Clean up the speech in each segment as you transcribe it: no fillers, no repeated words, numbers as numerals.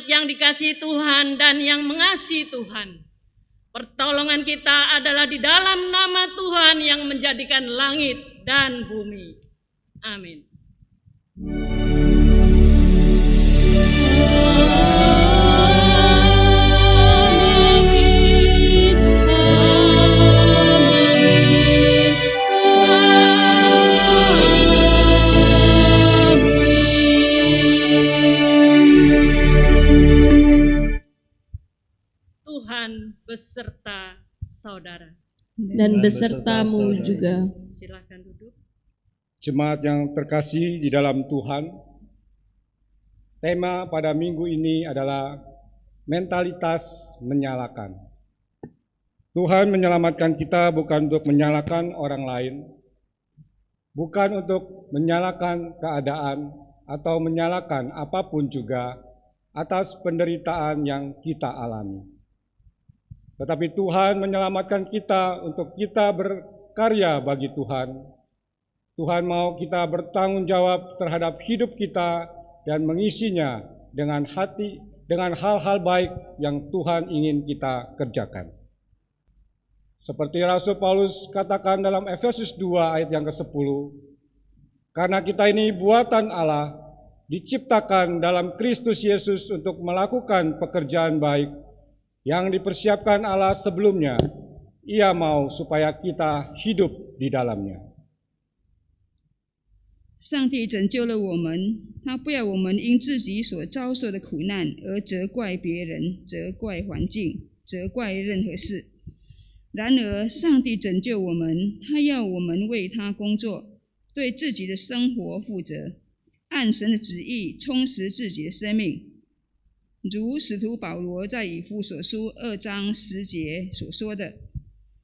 yang dikasihi Tuhan dan yang mengasihi Tuhan, pertolongan kita adalah di dalam nama Tuhan yang menjadikan langit dan bumi. Amin. Tuhan beserta saudara dan besertamu juga. Silakan duduk. Jemaat yang terkasih di dalam Tuhan, tema pada minggu ini adalah mentalitas menyalahkan. Tuhan menyelamatkan kita bukan untuk menyalahkan orang lain, bukan untuk menyalahkan keadaan atau menyalahkan apapun juga atas penderitaan yang kita alami. Tetapi Tuhan menyelamatkan kita untuk kita berkarya bagi Tuhan. Tuhan mau kita bertanggung jawab terhadap hidup kita dan mengisinya dengan hal-hal baik yang Tuhan ingin kita kerjakan. Seperti Rasul Paulus katakan dalam Efesus 2 ayat yang ke-10, karena kita ini buatan Allah, diciptakan dalam Kristus Yesus untuk melakukan pekerjaan baik yang dipersiapkan Allah sebelumnya. Ia mau supaya kita hidup di dalamnya. 上帝拯救了我们，他不要我们因自己所遭受的苦难而责怪别人、责怪环境、责怪任何事。然而，上帝拯救我们，他要我们为他工作，对自己的生活负责，按神的旨意充实自己的生命。如使徒保罗在以弗所书2章10节所说的：“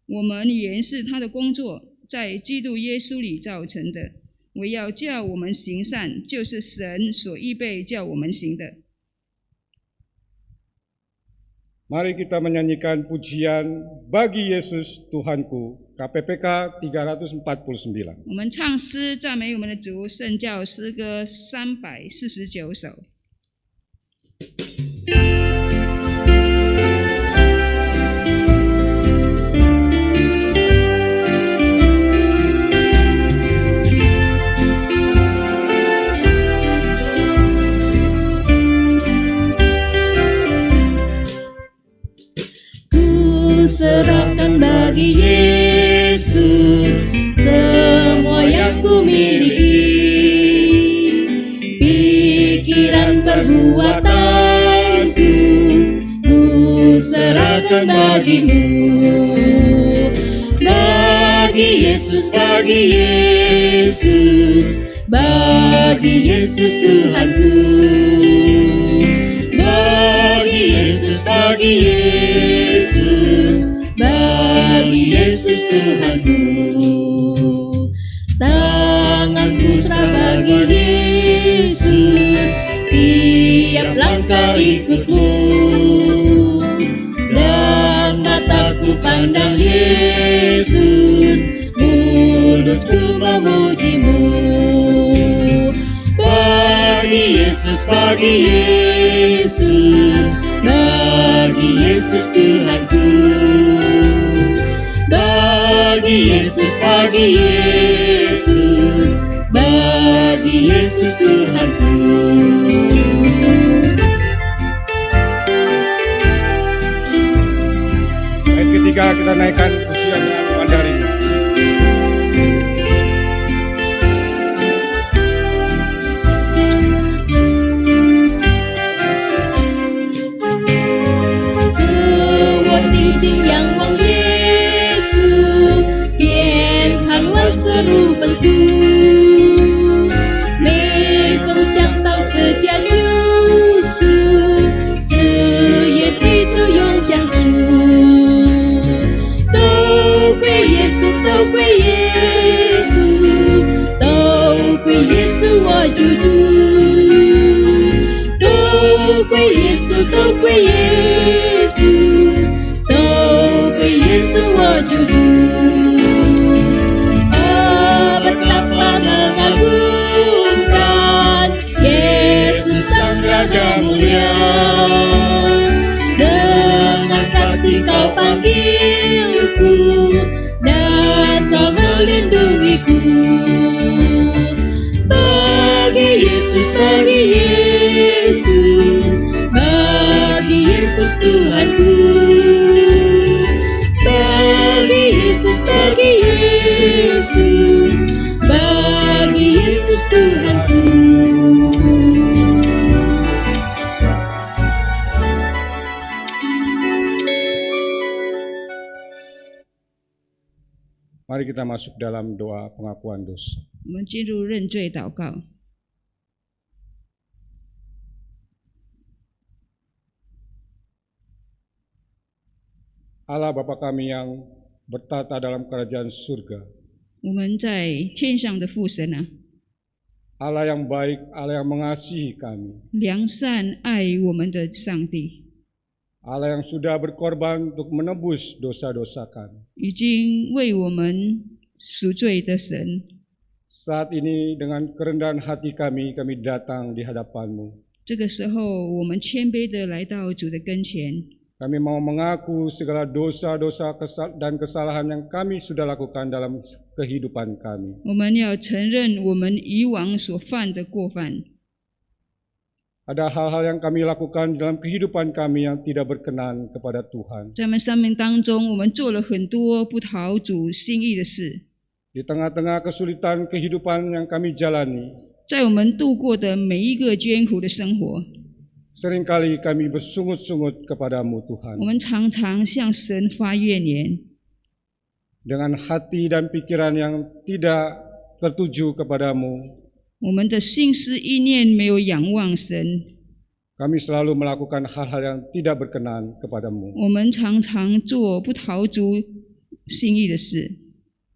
我们原是他的工作，在基督耶稣里造成的。” 我要叫我们行善，就是神所预备叫我们行的。 Mari kita menyanyikan pujian Bagi Yesus Tuhanku, KPPK 349. 我们唱诗赞美我们的主，圣教诗歌349首。 Serahkan bagi Yesus semua yang ku miliki, pikiran perbuatanku ku serahkan bagimu. Bagi Yesus, bagi Yesus, bagi Yesus Tuhanku. Bagi Yesus, bagi Yesus, bagi Yesus Tuhanku. Tanganku serah bagi Yesus, tiap langkah ikutmu, dan mataku pandang Yesus, mulutku memujimu. Bagi Yesus, bagi Yesus, bagi Yesus Tuhanku. Bagi Yesus, bagi Yesus, bagi Yesus Tuhanku. Ayat ketiga kita naikkan pujian dengan Mandarin. Betapa Kau panggilku dan Kau melindungiku. Bagi Yesus, bagi Yesus, bagi Yesus Tuhanku. Bagi Yesus, bagi Yesus, bagi Yesus Tuhanku. Mari kita masuk dalam doa pengakuan dosa. 我们进入认罪祷告。 Allah Bapa kami yang bertata dalam kerajaan surga, 我们在天上的父神啊， Allah yang baik, Allah yang mengasihi kami, 良善爱我们的上帝， Allah yang sudah berkorban untuk menebus dosa-dosa kami. 已经为我们赎罪的神。 Saat ini dengan kerendahan hati kami datang di hadapan-Mu. 这个时候，我们谦卑的来到主的跟前， Kami mau mengaku segala dosa-dosa dan kesalahan yang kami sudah lakukan dalam kehidupan kami. 我们要承认我们以往所犯的过犯。 Ada hal-hal yang kami lakukan dalam kehidupan kami yang tidak berkenan kepada Tuhan. 在我们生命当中，我们做了很多不讨主心意的事。 Di tengah-tengah kesulitan kehidupan yang kami jalani, 在我们度过的每一个艰苦的生活， seringkali kami bersungut-sungut kepadamu Tuhan. 我们常常向神发怨言， Dengan hati dan pikiran yang tidak tertuju kepadamu, 我们的心思意念没有仰望神， kami selalu melakukan hal-hal yang tidak berkenan kepadamu. 我们常常做不讨主心意的事。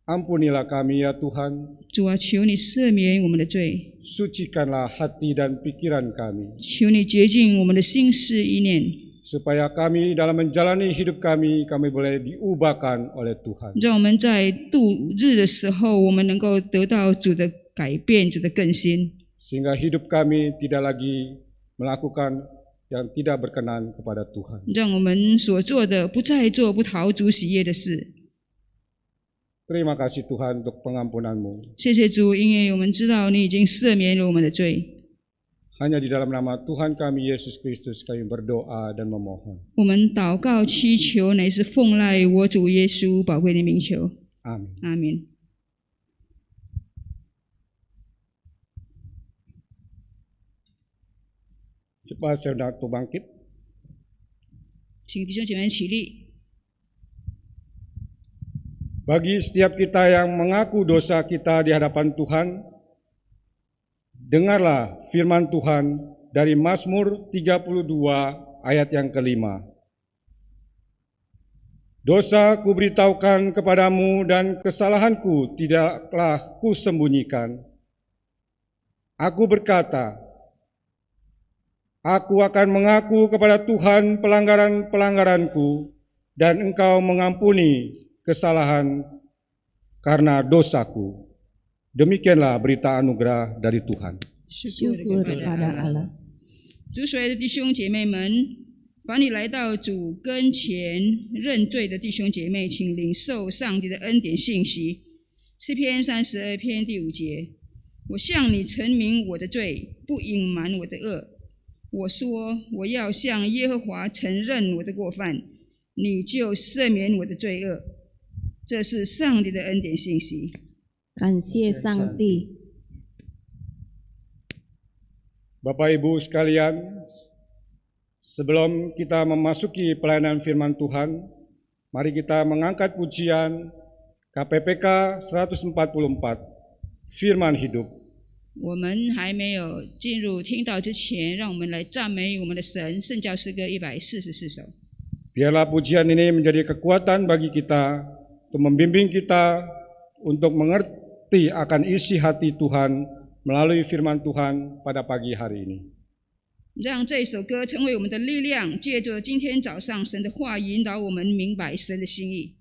Ampunilah kami ya Tuhan, 主啊，求你赦免我们的罪， sucikanlah hati dan pikiran kami, 求你洁净我们的心思意念， supaya kami dalam menjalani hidup kami boleh diubahkan oleh Tuhan. 让我们在度日的时候，我们能够得到主的改变，主的更新， Sehingga hidup kami tidak lagi melakukan yang tidak berkenan kepada Tuhan. 让我们所做的不再做不讨主喜悦的事。 Terima kasih Tuhan untuk pengampunan-Mu. 谢谢主，因为我们知道你已经赦免了我们的罪。 Hanya di dalam nama Tuhan kami Yesus Kristus kami berdoa dan memohon. 我们祷告祈求，乃是奉赖我主耶稣宝贵的名求。 Amin. 阿门。 Cepat saudara bangkit. 请弟兄姐妹起立。 Bagi setiap kita yang mengaku dosa kita di hadapan Tuhan, dengarlah firman Tuhan dari Mazmur 32 ayat yang kelima. Dosa kuberitahukan kepadamu dan kesalahanku tidaklah kusembunyikan. Aku berkata, aku akan mengaku kepada Tuhan pelanggaran-pelanggaranku dan Engkau mengampuni kesalahan karena dosaku. Demikianlah berita anugerah dari Tuhan. Syukur kepada Allah. 主所爱的弟兄姐妹们，把你来到主跟前认罪的弟兄姐妹，请领受上帝的恩典信息。诗篇32篇第5节：我向你陈明我的罪，不隐瞒我的恶。我说，我要向耶和华承认我的过犯，你就赦免我的罪恶。这是上帝的恩典信息。 感谢上帝。 Bapak Ibu sekalian, sebelum kita memasuki pelayanan firman Tuhan, mari kita mengangkat pujian KPPK 144, Firman Hidup. 我们还没有进入听道之前，让我们来赞美我们的神。圣教诗歌144首。 Biarlah pujian ini menjadi kekuatan bagi kita untuk membimbing kita untuk mengerti akan isi hati Tuhan melalui firman Tuhan pada pagi hari ini. 让这首歌成为我们的力量，借着今天早上神的话引导我们明白神的心意。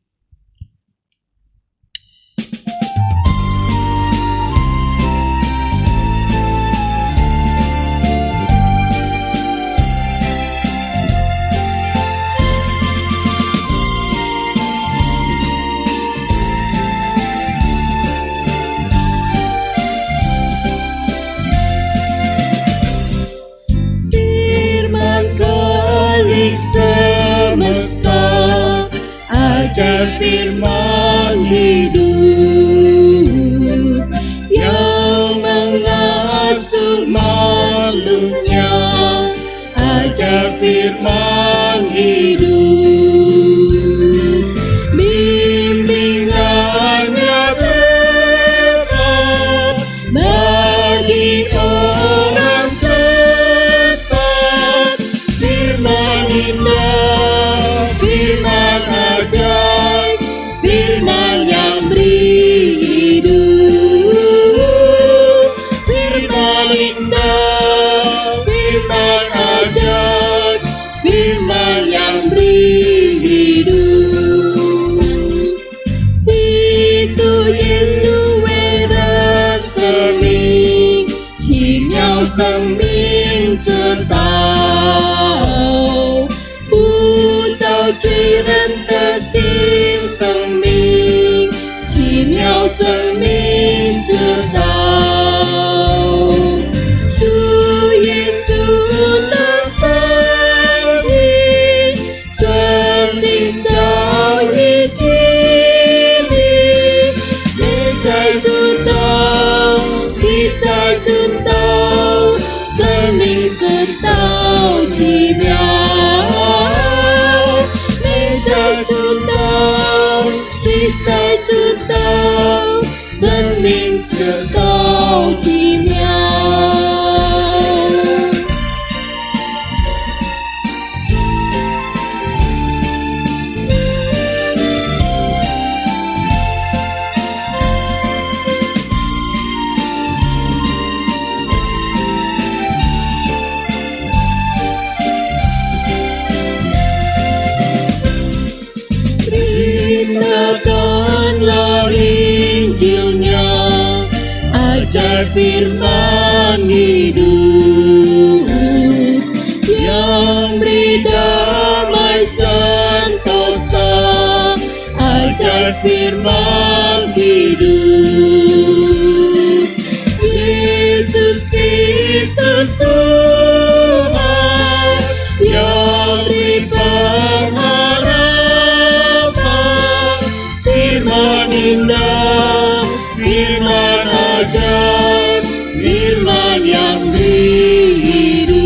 firman hidup yang mengasuh makhluknya. Ajar firman hidup, bimbingannya tepat bagi orang sesat. Firman indah, firman ajaib, firman yang beri hidup. Firman indah, firman ajaib, firman yang beri hidup. Itu Yesus werat seming, chim nhau生命之道，不照罪人的心生命，奇妙生命之道。主耶稣的生命，生命早已经历，内在主道，其在主道，生命之道奇妙。内在主道，其在主道，生命之道奇妙。Beritakanlah Injilnya, ajar firman hidup yang beri damai sentosa. Ajar firman hidup, Yesus Kristus Tuhan yang beri pengharapan. Firman indah, firman ajaib, firman yang beri hidup.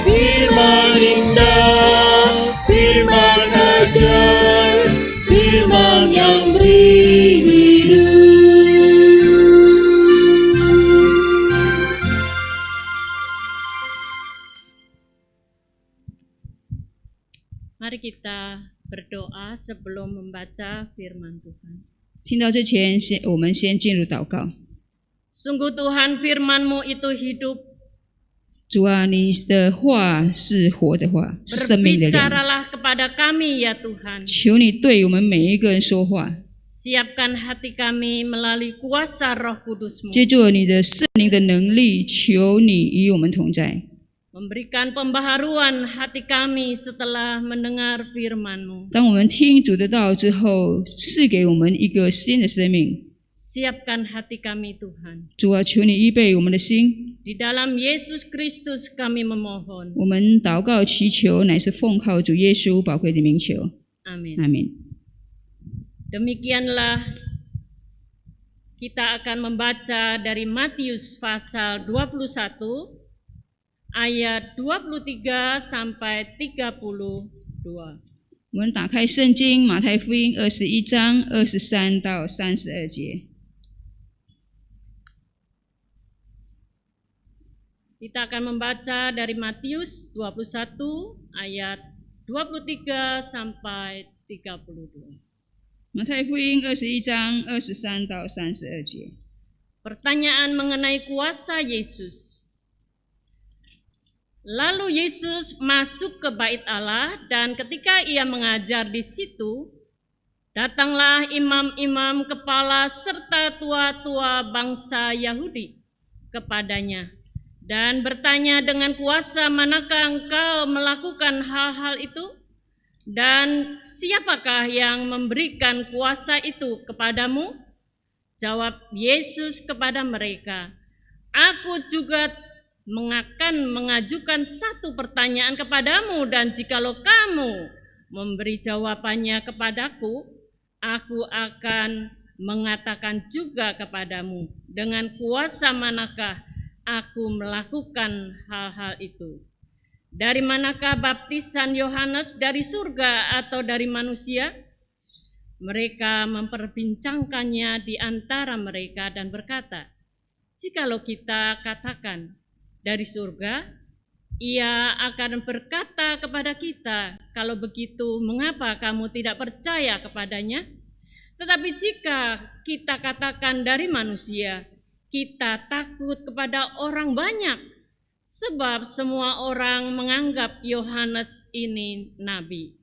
Firman indah, firman ajaib, firman yang beri hidup. Mari kita berdoa sebelum membaca firman Tuhan. 听到之前，我们先进入祷告。 Sungguh Tuhan, firman-Mu itu hidup. 主啊，你的话是活的话，是生命的粮。 Berbicaralah kepada kami ya Tuhan. 求你对我们每一个人说话， Siapkan hati kami melalui kuasa Roh Kudus-Mu. 借助你的圣灵的能力，求你与我们同在， Memberikan pembaharuan hati kami setelah mendengar firman-Mu. 当我们听主的道之后，赐给我们一个新的生命。 Siapkan hati kami Tuhan. 主啊，求你预备我们的心。 Di dalam Yesus Kristus kami memohon. 我们祷告祈求，乃是奉靠主耶稣宝贵的名求。 Amin. 阿门。 Demikianlah kita akan membaca dari Matius pasal 21 ayat 23 sampai 32. 我们打开圣经马太福音21章23到32节。 Kita akan membaca dari Matius 21 ayat 23 sampai 32. 马太福音21章23到32节。 Pertanyaan mengenai kuasa Yesus. Lalu Yesus masuk ke bait Allah dan ketika ia mengajar di situ, datanglah imam-imam kepala serta tua-tua bangsa Yahudi kepadanya dan bertanya, dengan kuasa manakah engkau melakukan hal-hal itu? Dan siapakah yang memberikan kuasa itu kepadamu? Jawab Yesus kepada mereka, aku juga akan mengajukan satu pertanyaan kepadamu, dan jikalau kamu memberi jawabannya kepadaku, aku akan mengatakan juga kepadamu, dengan kuasa manakah aku melakukan hal-hal itu. Dari manakah baptisan Yohanes, dari surga atau dari manusia? Mereka memperbincangkannya di antara mereka dan berkata, jikalau kita katakan dari surga, ia akan berkata kepada kita, kalau begitu mengapa kamu tidak percaya kepadanya? Tetapi jika kita katakan dari manusia, kita takut kepada orang banyak, sebab semua orang menganggap Yohanes ini nabi.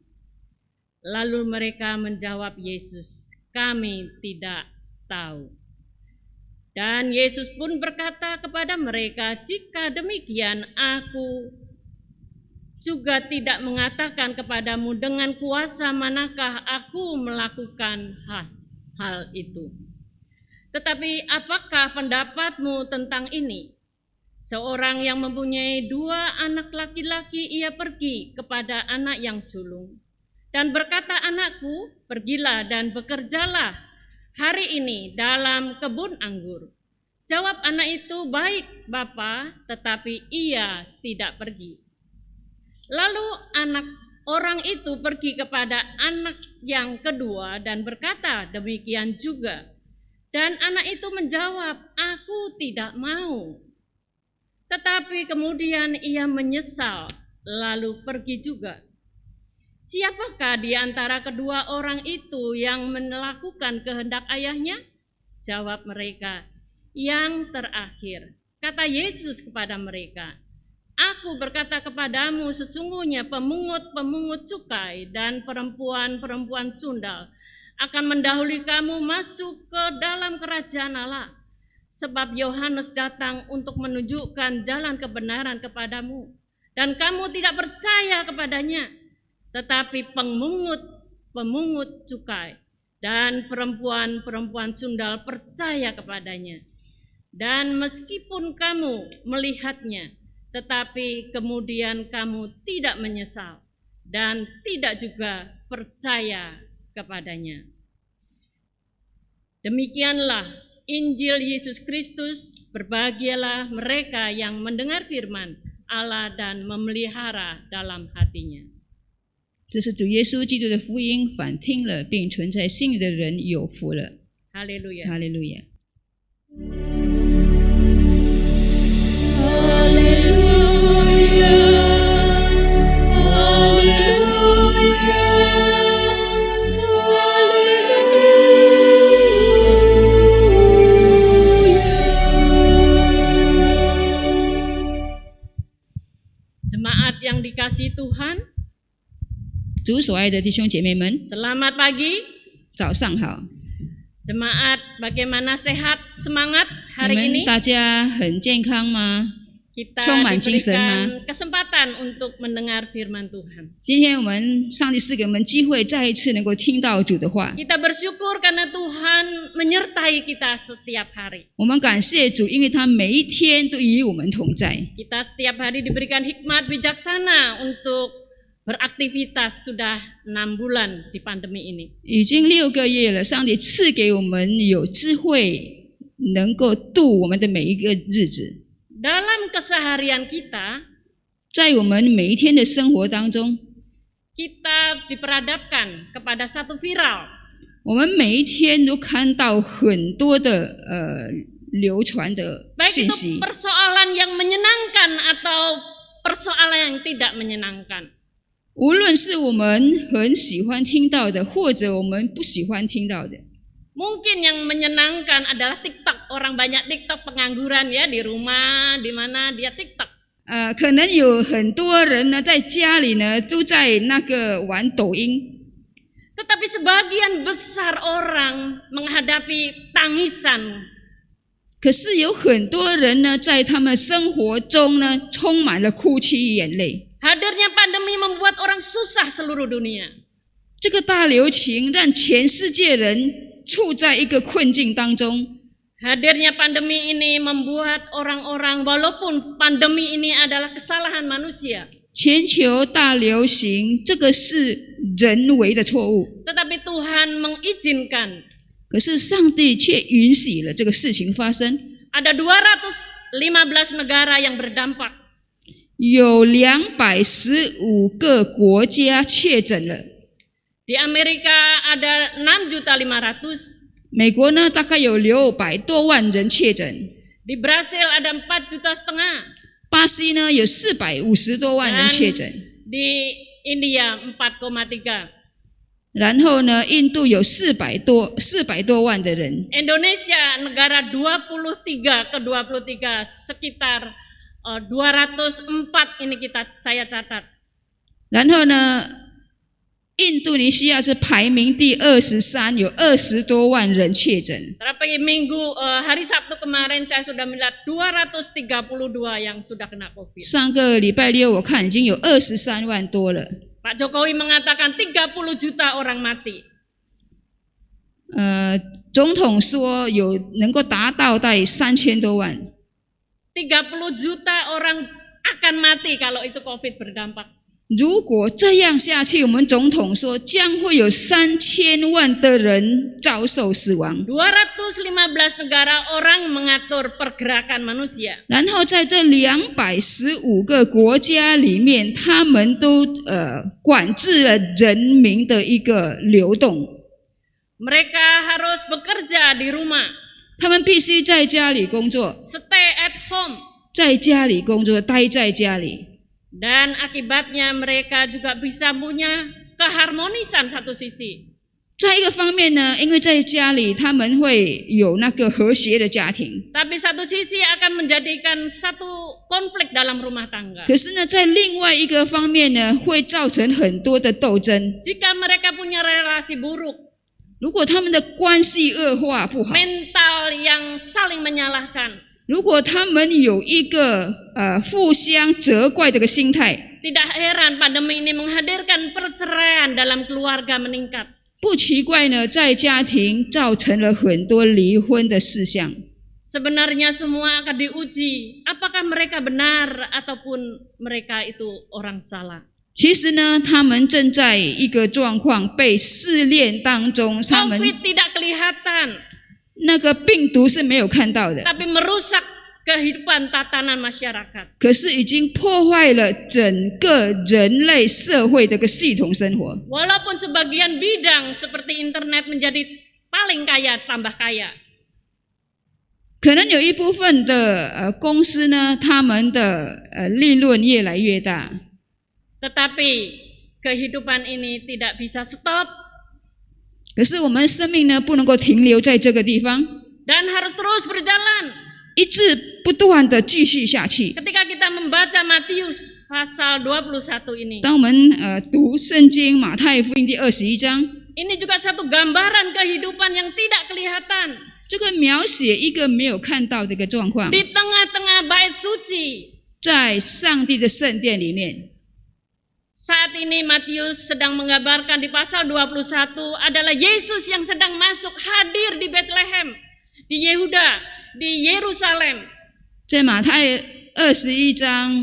Lalu mereka menjawab Yesus, kami tidak tahu. Dan Yesus pun berkata kepada mereka, jika demikian aku juga tidak mengatakan kepadamu dengan kuasa manakah aku melakukan hal itu. Tetapi apakah pendapatmu tentang ini? Seorang yang mempunyai 2 anak laki-laki, ia pergi kepada anak yang sulung dan berkata, anakku, pergilah dan bekerjalah hari ini dalam kebun anggur. Jawab anak itu, baik Bapa, tetapi ia tidak pergi. Lalu anak orang itu pergi kepada anak yang kedua dan berkata demikian juga. Dan anak itu menjawab, aku tidak mau. Tetapi kemudian ia menyesal, lalu pergi juga. Siapakah di antara kedua orang itu yang melakukan kehendak ayahnya? Jawab mereka, yang terakhir. Kata Yesus kepada mereka, aku berkata kepadamu, sesungguhnya pemungut-pemungut cukai dan perempuan-perempuan sundal akan mendahului kamu masuk ke dalam kerajaan Allah. Sebab Yohanes datang untuk menunjukkan jalan kebenaran kepadamu, dan kamu tidak percaya kepadanya. Tetapi pemungut cukai dan perempuan-perempuan sundal percaya kepadanya. Dan meskipun kamu melihatnya, tetapi kemudian kamu tidak menyesal dan tidak juga percaya kepadanya. Demikianlah Injil Yesus Kristus. Berbahagialah mereka yang mendengar firman Allah dan memelihara dalam hatinya. 这是主耶稣基督的福音，反听了并存在心里的人有福了。 哈利路亚。 哈利路亚。 Jemaat yang dikasihi Tuhan, 主所爱的弟兄姐妹们， selamat pagi. 早上好！ Jemaat, bagaimana sehat, semangat 你 hari 们 ini? 大家很健康吗？ Kita 充满精神吗？ diberikan kesempatan untuk mendengar firman Tuhan. 今天我们上帝赐给我们机会，再一次能够听到主的话。 Kita bersyukur karena Tuhan menyertai kita setiap hari. 我们感谢主，因为他每一天都与我们同在。 Kita setiap hari diberikan hikmat bijaksana untuk beraktivitas sudah 6 bulan di pandemi ini. 已经6个月了，上帝赐给我们有智慧，能够度我们的每一个日子。 Dalam keseharian kita, 在我们每一天的生活当中， kita diperhadapkan kepada satu viral. 我们每一天都看到很多的流传的 Baik 讯 itu 息， persoalan yang menyenangkan atau persoalan yang tidak menyenangkan. 无论是我们很喜欢听到的，或者我们不喜欢听到的。 Mungkin yang menyenangkan adalah TikTok. Orang banyak TikTok pengangguran ya, di rumah, di mana dia TikTok. 可能有很多人呢，在家里呢，都在那个玩抖音。 Tetapi sebagian besar orang menghadapi tangisan. 可是有很多人呢，在他们生活中呢，充满了哭泣眼泪。 Hadirnya pandemi membuat orang susah seluruh dunia. 这个大流行让全世界人处在一个困境当中。 Hadirnya pandemi ini membuat orang-orang, walaupun pandemi ini adalah kesalahan manusia, 全球大流行，这个是人为的错误， Tetapi Tuhan mengizinkan 可是上帝却允许了这个事情发生。 ada 215 negara yang berdampak. 有215个国家确诊了， Di Amerika ada 6.500.000, 美国呢大概有600多万人确诊， di Brasil ada 4,5 juta, 巴西呢有450多万人确诊， di India 4,3. 然后呢印度有400多万的人， Indonesia negara 23 ke 23 sekitar 204 ini saya catat. 然后呢印度尼西亚是排名第23，有20多万人确诊。 Tapi hari Sabtu kemarin saya sudah melihat 232 yang sudah kena COVID. 上个礼拜六我看已经有23万多了。 Pak Jokowi mengatakan 30 juta orang mati. 总统说有能够达到大概3000多万。 30 juta orang akan mati kalau itu COVID berdampak. 如果这样下去，我们总统说将会有3000万的人遭受死亡。 215 negara orang mengatur pergerakan manusia. 然后在这215个国家里面，他们都管制了人民的一个流动。 Mereka harus bekerja di rumah. 他们必须在家里工作， Stay at home. 在家里工作，待在家里。 Dan akibatnya mereka juga bisa punya keharmonisan satu sisi. 在一个方面呢，因为在家里他们会有那个和谐的家庭， Tapi satu sisi akan menjadikan satu konflik dalam rumah tangga. 可是呢，在另外一个方面呢，会造成很多的斗争。 Jika mereka punya relasi buruk, 如果他们的关系恶化不好， mental yang saling menyalahkan, 如果他们有一个互相责怪的个心态， tidak heran pandemi ini menghadirkan perceraian dalam keluarga meningkat. 不奇怪呢，在家庭造成了很多离婚的事项。 Sebenarnya semua akan diuji, apakah mereka benar ataupun mereka itu orang salah. 其实呢，他们正在一个状况被试炼当中，他们 COVID tidak kelihatan, 那个病毒是没有看到的， tapi merusak kehidupan tatanan masyarakat. 可是已经破坏了整个人类社会的个系统生活。 Walaupun sebagian bidang seperti internet menjadi paling kaya, tambah kaya. 可能有一部分的公司呢，他们的利润越来越大， Tetapi kehidupan ini tidak bisa stop 可是我们生命呢，不能够停留在这个地方， dan harus terus berjalan. 一直不断的继续下去。 Ketika kita membaca Matius pasal 21 ini, 当我们读圣经马太福音第21章， ini juga satu gambaran kehidupan yang tidak kelihatan. 这个描写一个没有看到的一个状况， Di tengah-tengah bait suci, 在上帝的圣殿里面。 saat ini Matius sedang menggambarkan di pasal 21 adalah Yesus yang sedang masuk hadir di Bethlehem, di Yehuda, di Yerusalem. 在马太21章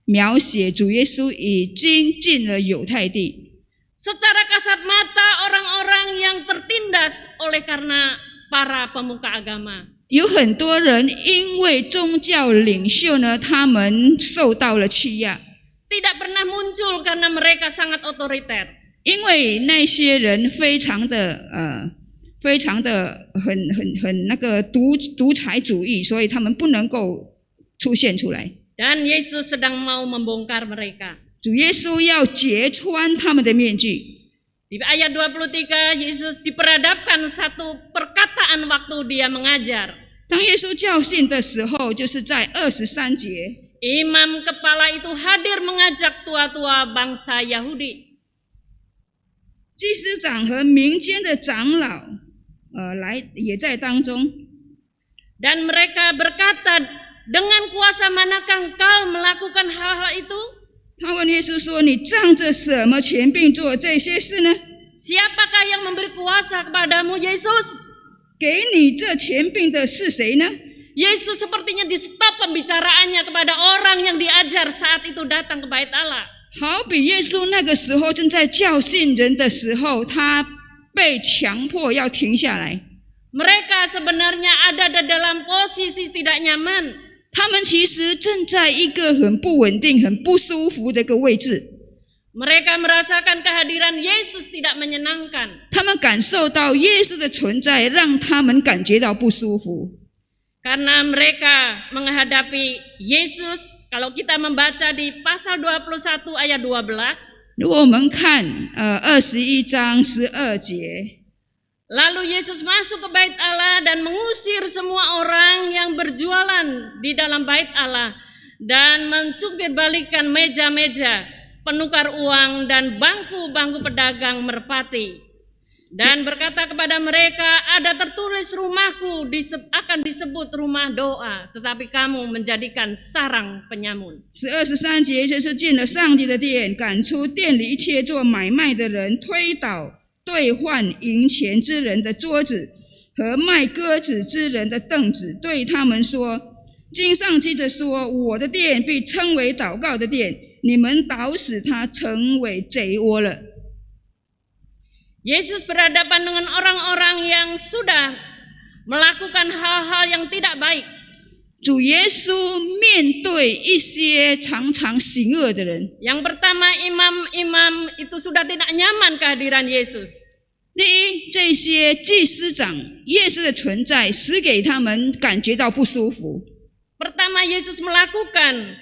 描写主耶稣已经进了犹太地， Secara kasat mata orang-orang yang tertindas oleh karena para pemuka agama. 有很多人因为宗教领袖呢，他们受到了欺压， Tidak pernah muncul karena mereka sangat otoriter. 因为那些人非常的很那个独裁主义，所以他们不能够出现出来。 Dan Yesus sedang mau membongkar mereka. 主耶稣要揭穿他们的面具。 Di ayat 23 Yesus diperhadapkan satu perkataan waktu dia mengajar. 当耶稣教训的时候，就是在23节。 Imam kepala itu hadir mengajak tua-tua bangsa Yahudi. 祭司长和民间的长老来也在当中。 Dan mereka berkata, dengan kuasa manakah engkau melakukan hal-hal itu? 他问耶稣说：“你仗着什么权柄做这些事呢？ Siapakah yang memberi kuasa kepadamu, Yesus? 给你这权柄的是谁呢？” Yesus sepertinya di stop pembicaraannya kepada orang yang diajar saat itu datang ke bait Allah. 好比耶稣那个时候正在教训人的时候，他被强迫要停下来。 Mereka sebenarnya ada dalam posisi tidak nyaman. 他们其实正在一个很不稳定、很不舒服的一个位置。 Mereka merasakan kehadiran Yesus tidak menyenangkan. 他们感受到耶稣的存在，让他们感觉到不舒服。 Karena mereka menghadapi Yesus, kalau kita membaca di pasal 21 ayat 12, 如果我们看21章12节， lalu Yesus masuk ke bait Allah dan mengusir semua orang yang berjualan di dalam bait Allah dan mencungkir balikan meja-meja penukar uang dan bangku-bangku pedagang merpati. Dan berkata kepada mereka, ada tertulis rumahku akan disebut rumah doa, tetapi kamu menjadikan sarang penyamun. 13节就是进了上帝的殿，赶出店里一切做买卖的人，推倒兑换银钱之人的桌子和卖鸽子之人的凳子，对他们说：经上记着说，我的殿必称为祷告的殿，你们倒使它成为贼窝了。 Yesus berhadapan dengan orang-orang yang sudah melakukan hal-hal yang tidak baik. 主耶稣面对一些常常行恶的人， Yang pertama, imam-imam itu sudah tidak nyaman kehadiran Yesus. 第一，这些祭司长耶稣的存在使给他们感觉到不舒服。 Pertama, Yesus melakukan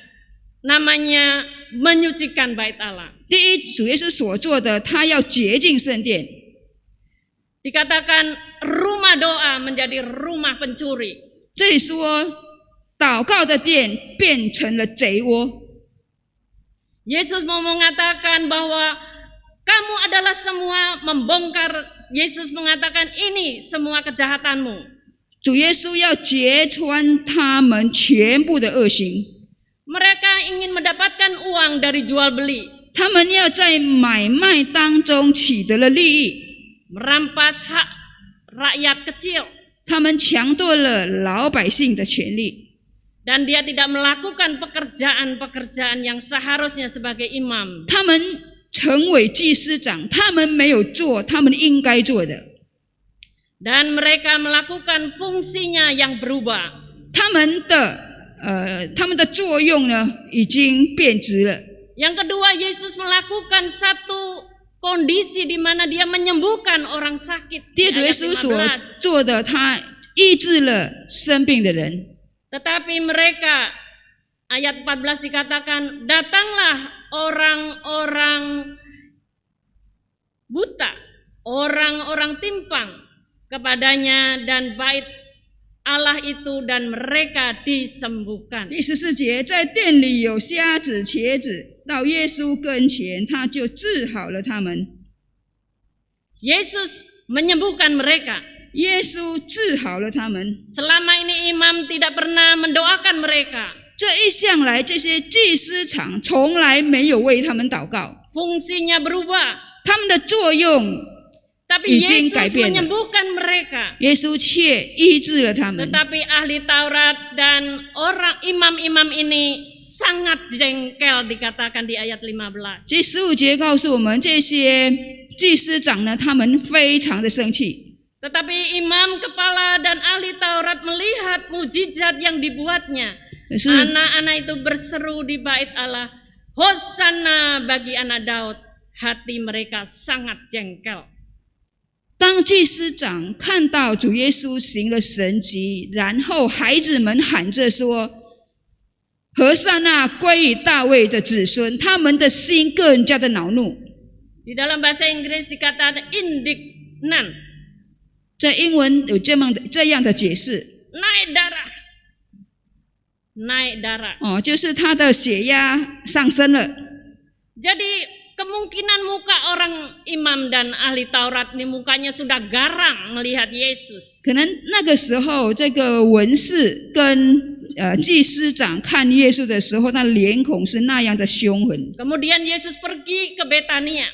namanya menyucikan bait Allah. 第一，主耶稣所做的，他要洁净圣殿。 Dikatakan rumah doa menjadi rumah pencuri. 这里说，祷告的殿变成了贼窝。 Yesus mau mengatakan bahwa kamu adalah semua membongkar. Yesus mengatakan ini semua kejahatanmu. 主耶稣要揭穿他们全部的恶行。 Mereka ingin mendapatkan uang dari jual beli, 他们要在买卖当中取得了利益， merampas hak rakyat kecil, 他们抢夺了老百姓的权利， dan dia tidak melakukan pekerjaan-pekerjaan yang seharusnya sebagai imam. 他们成为祭司长，他们没有做他们应该做的， Dan mereka melakukan fungsinya yang berubah. 他们的作用呢已经变质了。 Yang kedua, Yesus melakukan satu kondisi di mana dia menyembuhkan orang sakit. 第二，主耶稣所做的，他医治了生病的人。 Tetapi mereka, ayat 14 dikatakan, datanglah orang-orang buta, orang-orang timpang kepadanya dan bait Allah itu dan mereka disembuhkan. 第14节，在店里有瞎子、瘸子，到耶稣跟前，他就治好了他们。 Yesus menyembuhkan mereka. 耶稣治好了他们。 Selama ini imam tidak pernah mendoakan mereka. 这一向来，这些祭司长从来没有为他们祷告， Fungsinya berubah. 他们的作用 Tapi 已经改 Yesus 变了。 menyembuhkan mereka. 耶稣却医治了他们。 Tetapi ahli Taurat dan orang imam-imam ini sangat jengkel, dikatakan di ayat 15. 这15节告诉我们，这些祭司长呢，他们非常的生气。 Tetapi imam kepala dan ahli Taurat melihat mujizat yang dibuatnya. 可是 Anak-anak itu berseru di bait Allah, Hosana bagi anak Daud. Hati mereka sangat jengkel. 当祭司长看到主耶稣行了神迹，然后孩子们喊着说：“和散那归于大卫的子孙”，他们的心更加的恼怒。 Di dalam bahasa Inggris dikatakan indignant, 在英文有这样的解释 naik darah. 哦，就是他的血压上升了。 Jadi kemungkinan muka orang imam dan ahli Taurat ini mukanya sudah garang melihat Yesus. 可能那个时候，这个文士跟祭司长看耶稣的时候，那脸孔是那样的凶狠。 Kemudian Yesus pergi ke Betania.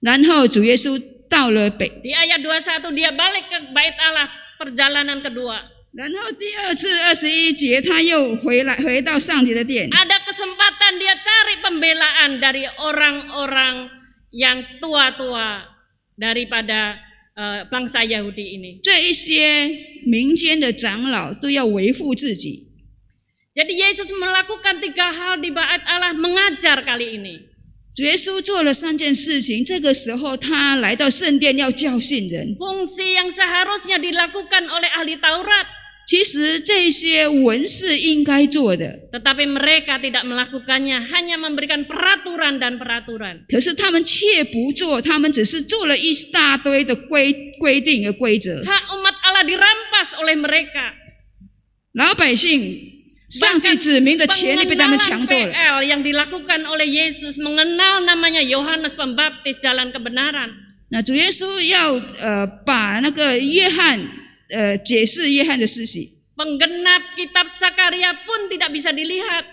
然后主耶稣到了 Di ayat 21 dia balik ke bait Allah perjalanan kedua. 然后第二次21节，他又回到上帝的殿。 Ada kesempatan dia cari pembelaan dari orang-orang yang tua-tua daripada bangsa Yahudi ini. 这一些民间的长老都要维护自己。 Jadi Yesus melakukan 3 hal di Bait Allah, mengajar kali ini. 主耶稣做了3件事情，这个时候他来到圣殿要教训人。 Fungsi yang seharusnya dilakukan oleh ahli Taurat, 其实这些文士应该做的， tetapi mereka tidak melakukannya, hanya memberikan peraturan dan peraturan. 可是他们却不做，他们只是做了一大堆的规定和规则。 Hak umat Allah dirampas oleh mereka. 老百姓，上帝子民的权利被他们抢夺了。 PL yang dilakukan oleh Yesus, mengenal namanya Yohanes Pembaptis, jalan kebenaran. 那主耶稣要把那个约翰解释约翰的施洗， Penggenap kitab Sakaria pun tidak bisa dilihat.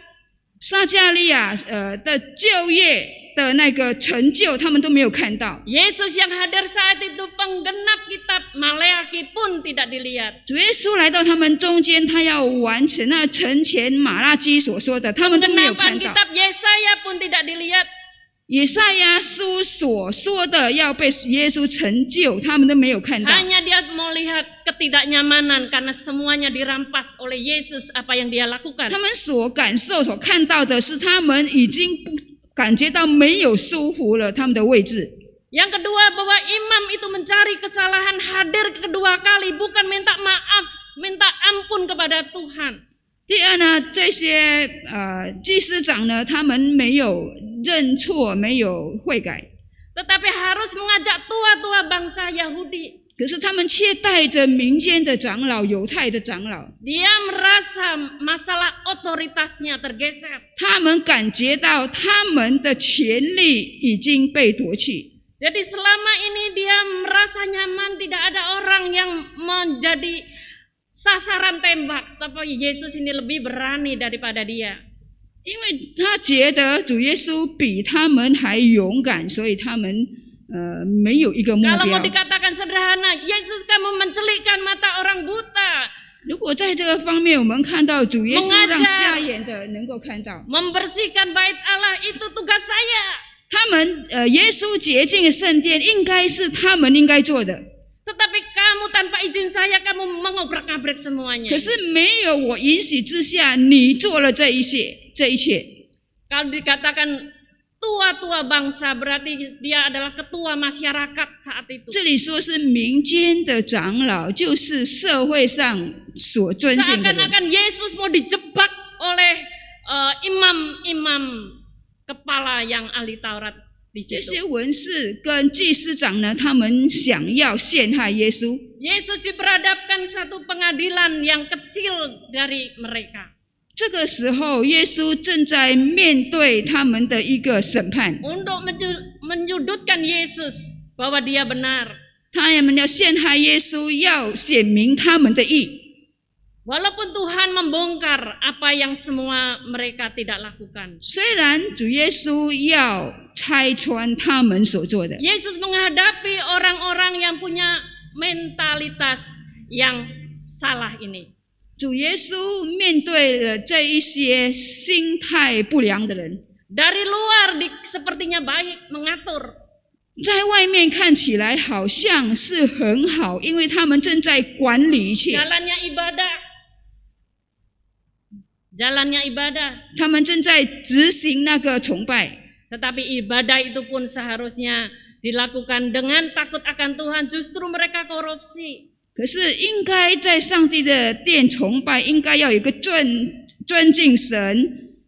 撒迦利亚的就业的那个成就，他们都没有看到。 Yesus yang hadir saat itu, penggenap kitab Maleaki pun tidak dilihat. 主耶稣来到他们中间，他要完成那城前马拉基所说的，他们都没有 Penggenapan 看到。 kitab Yesaya pun tidak dilihat. 以赛亚书所说的要被耶稣成就，他们都没有看到。 Hanya dia mau lihat ketidaknyamanan karena semuanya dirampas oleh Yesus apa yang dia lakukan. 他们所感受、所看到的是，他们已经不感觉到没有舒服了，他们的位置。 Yang kedua, bahwa imam itu mencari kesalahan, hadir kedua kali, bukan minta maaf, minta ampun kepada Tuhan. 第二呢，这些祭司长呢，他们没有认错，没有悔改， Tetapi harus mengajak tua-tua bangsa Yahudi. 可是他们却带着民间的长老、犹太的长老， Dia merasa masalah otoritasnya tergeser. 他们感觉到他们的权利已经被夺去。 Jadi selama ini dia merasa nyaman, tidak ada orang yang menjadi sasaran tembak, tapi Yesus ini lebih berani daripada dia. 因为他觉得主耶稣比他们还勇敢，所以他们没有一个目 Kalau mau 标。 dikatakan sederhana, Yesus kamu mencelikkan mata orang buta, 如果在这个方面，我们看到主耶稣让瞎眼的能够看到， membersihkan bait Allah itu tugas saya. 他们耶稣洁净圣殿应该是他们应该做的。 Tetapi kamu tanpa izin saya, kamu mengobrak-abrik semuanya. 可是没有我允许之下，你做了这一切。 Kalau dikatakan tua-tua bangsa, berarti dia adalah ketua masyarakat saat itu. 这里说是民间的长老，就是社会上所尊敬的人。 Seakan-akan Yesus mau dijebak oleh imam-imam kepala yang ahli Taurat di 这 situ. 些文士跟祭司长呢，他们想要陷害耶稣。 Yesus diperhadapkan satu pengadilan yang kecil dari mereka. 这个时候，耶稣正在面对他们的一个审判， Untuk menyudutkan Yesus bahwa dia benar. 他们要陷害耶稣，要显明他们的义。 Walaupun Tuhan membongkar apa yang semua mereka tidak lakukan. 虽然主耶稣要拆穿他们所做的， Yesus menghadapi orang-orang yang punya mentalitas yang salah ini. 主耶稣面对了这一些心态不良的人， Dari luar sepertinya baik, mengatur. 在外面看起来好像是很好，因为他们正在管理一切， Jalannya ibadah. 他们正在执行那个崇拜。 Tetapi ibadah itu pun seharusnya dilakukan dengan takut akan Tuhan. Justru mereka korupsi. 可是应该在上帝的殿崇拜，应该要有一个尊敬神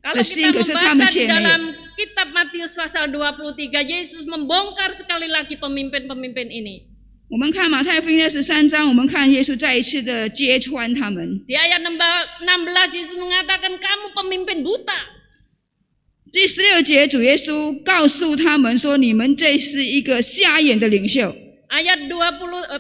Kalau 的心， kita 可是他 membaca 们 di 却没有。 dalam kitab Matius pasal 23, Yesus membongkar sekali lagi pemimpin-pemimpin ini. 我们看马太福音23章，我们看耶稣再一次的揭穿他们。 Di ayat 16 Yesus mengatakan kamu pemimpin buta. 第16节，主耶稣告诉他们说：“你们这是一个瞎眼的领袖。” Ayat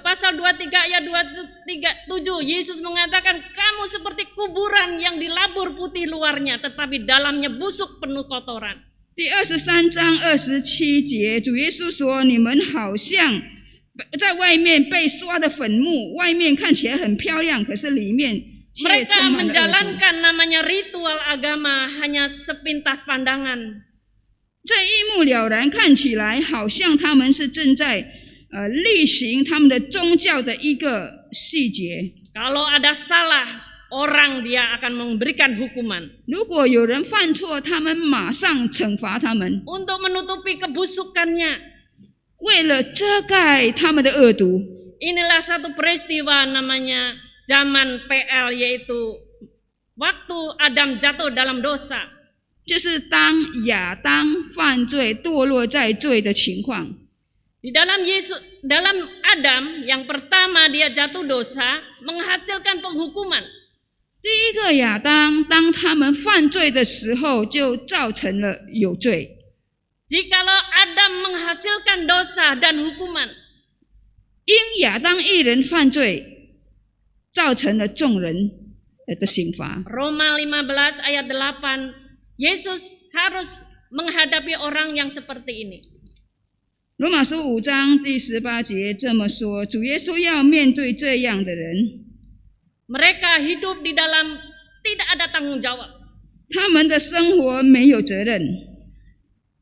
pasal 23 ayat 27 Yesus mengatakan kamu seperti kuburan yang dilabur putih luarnya tetapi dalamnya busuk penuh kotoran. 第23章27节，主耶稣说：“你们好像在外面被刷的坟墓，外面看起来很漂亮，可是里面却 Mereka 充满了恶毒。 menjalankan namanya ritual agama hanya sepintas pandangan. 这一目了然，看起来好像他们是正在例行他们的宗教的一个细节。 Kalau ada salah, orang dia akan memberikan hukuman. 如果有人犯错，他们马上惩罚他们， Untuk menutupi kebusukannya. 为了遮盖他们的恶毒。 Inilah satu peristiwa namanya zaman PL, yaitu waktu Adam jatuh dalam dosa. 就是当亚当犯罪堕落在罪的情况。 Di dalam Adam yang pertama dia jatuh dosa menghasilkan penghukuman. 第一个亚当，当他们犯罪的时候，就造成了有罪。 Jikalau Adam menghasilkan dosa dan hukuman, 因亚当一人犯罪，造成了众人的刑罚。 Roma 15 ayat 8, Yesus harus menghadapi orang yang seperti ini. 罗马书5章第18节这么说：主耶稣要面对这样的人， Mereka hidup di dalam tidak ada tanggung jawab. 他们的生活没有责任。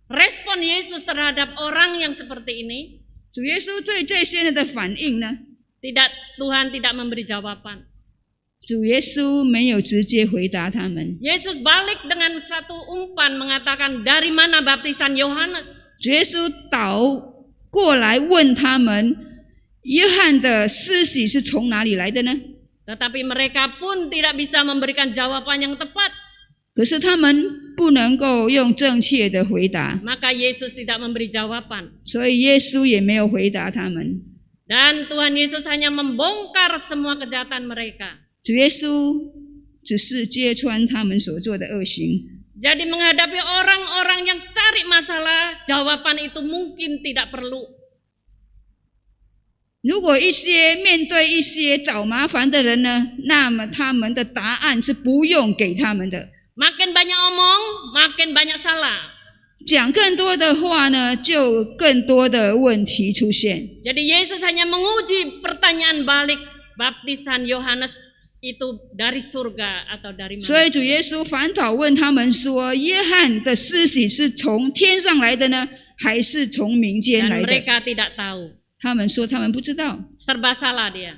Respon Yesus terhadap orang yang seperti ini, 主耶稣对这些人的反应呢？ Tuhan tidak memberi jawaban. 主耶稣没有直接回答他们。 Yesus balik dengan satu umpan mengatakan, dari mana baptisan Yohanes? 主耶稣倒过来问他们，约翰的施洗是从哪里来的呢？ Tetapi mereka pun tidak bisa memberikan jawaban yang tepat. 可是他们不能够用正确的回答， Maka Yesus tidak memberi jawaban. 所以耶稣也没有回答他们。 Dan Tuhan Yesus hanya membongkar semua kejahatan mereka. 主耶稣只是揭穿他们所做的恶行。 Jadi menghadapi orang-orang yang cari masalah, jawaban itu mungkin tidak perlu. 如果面对一些找麻烦的人呢，那么他们的答案是不用给他们的。 Makin banyak omong, makin banyak salah. 讲更多的话呢，就更多的问题出现。 Jadi Yesus hanya menguji pertanyaan balik, baptisan Yohanes itu dari surga atau dari 所 mana? 以主耶稣反倒问他们说：约翰的施洗是从天上来的呢，还是从民间 Dan 来的？ mereka tidak tahu. 他们说他们不知道， Serba salah dia.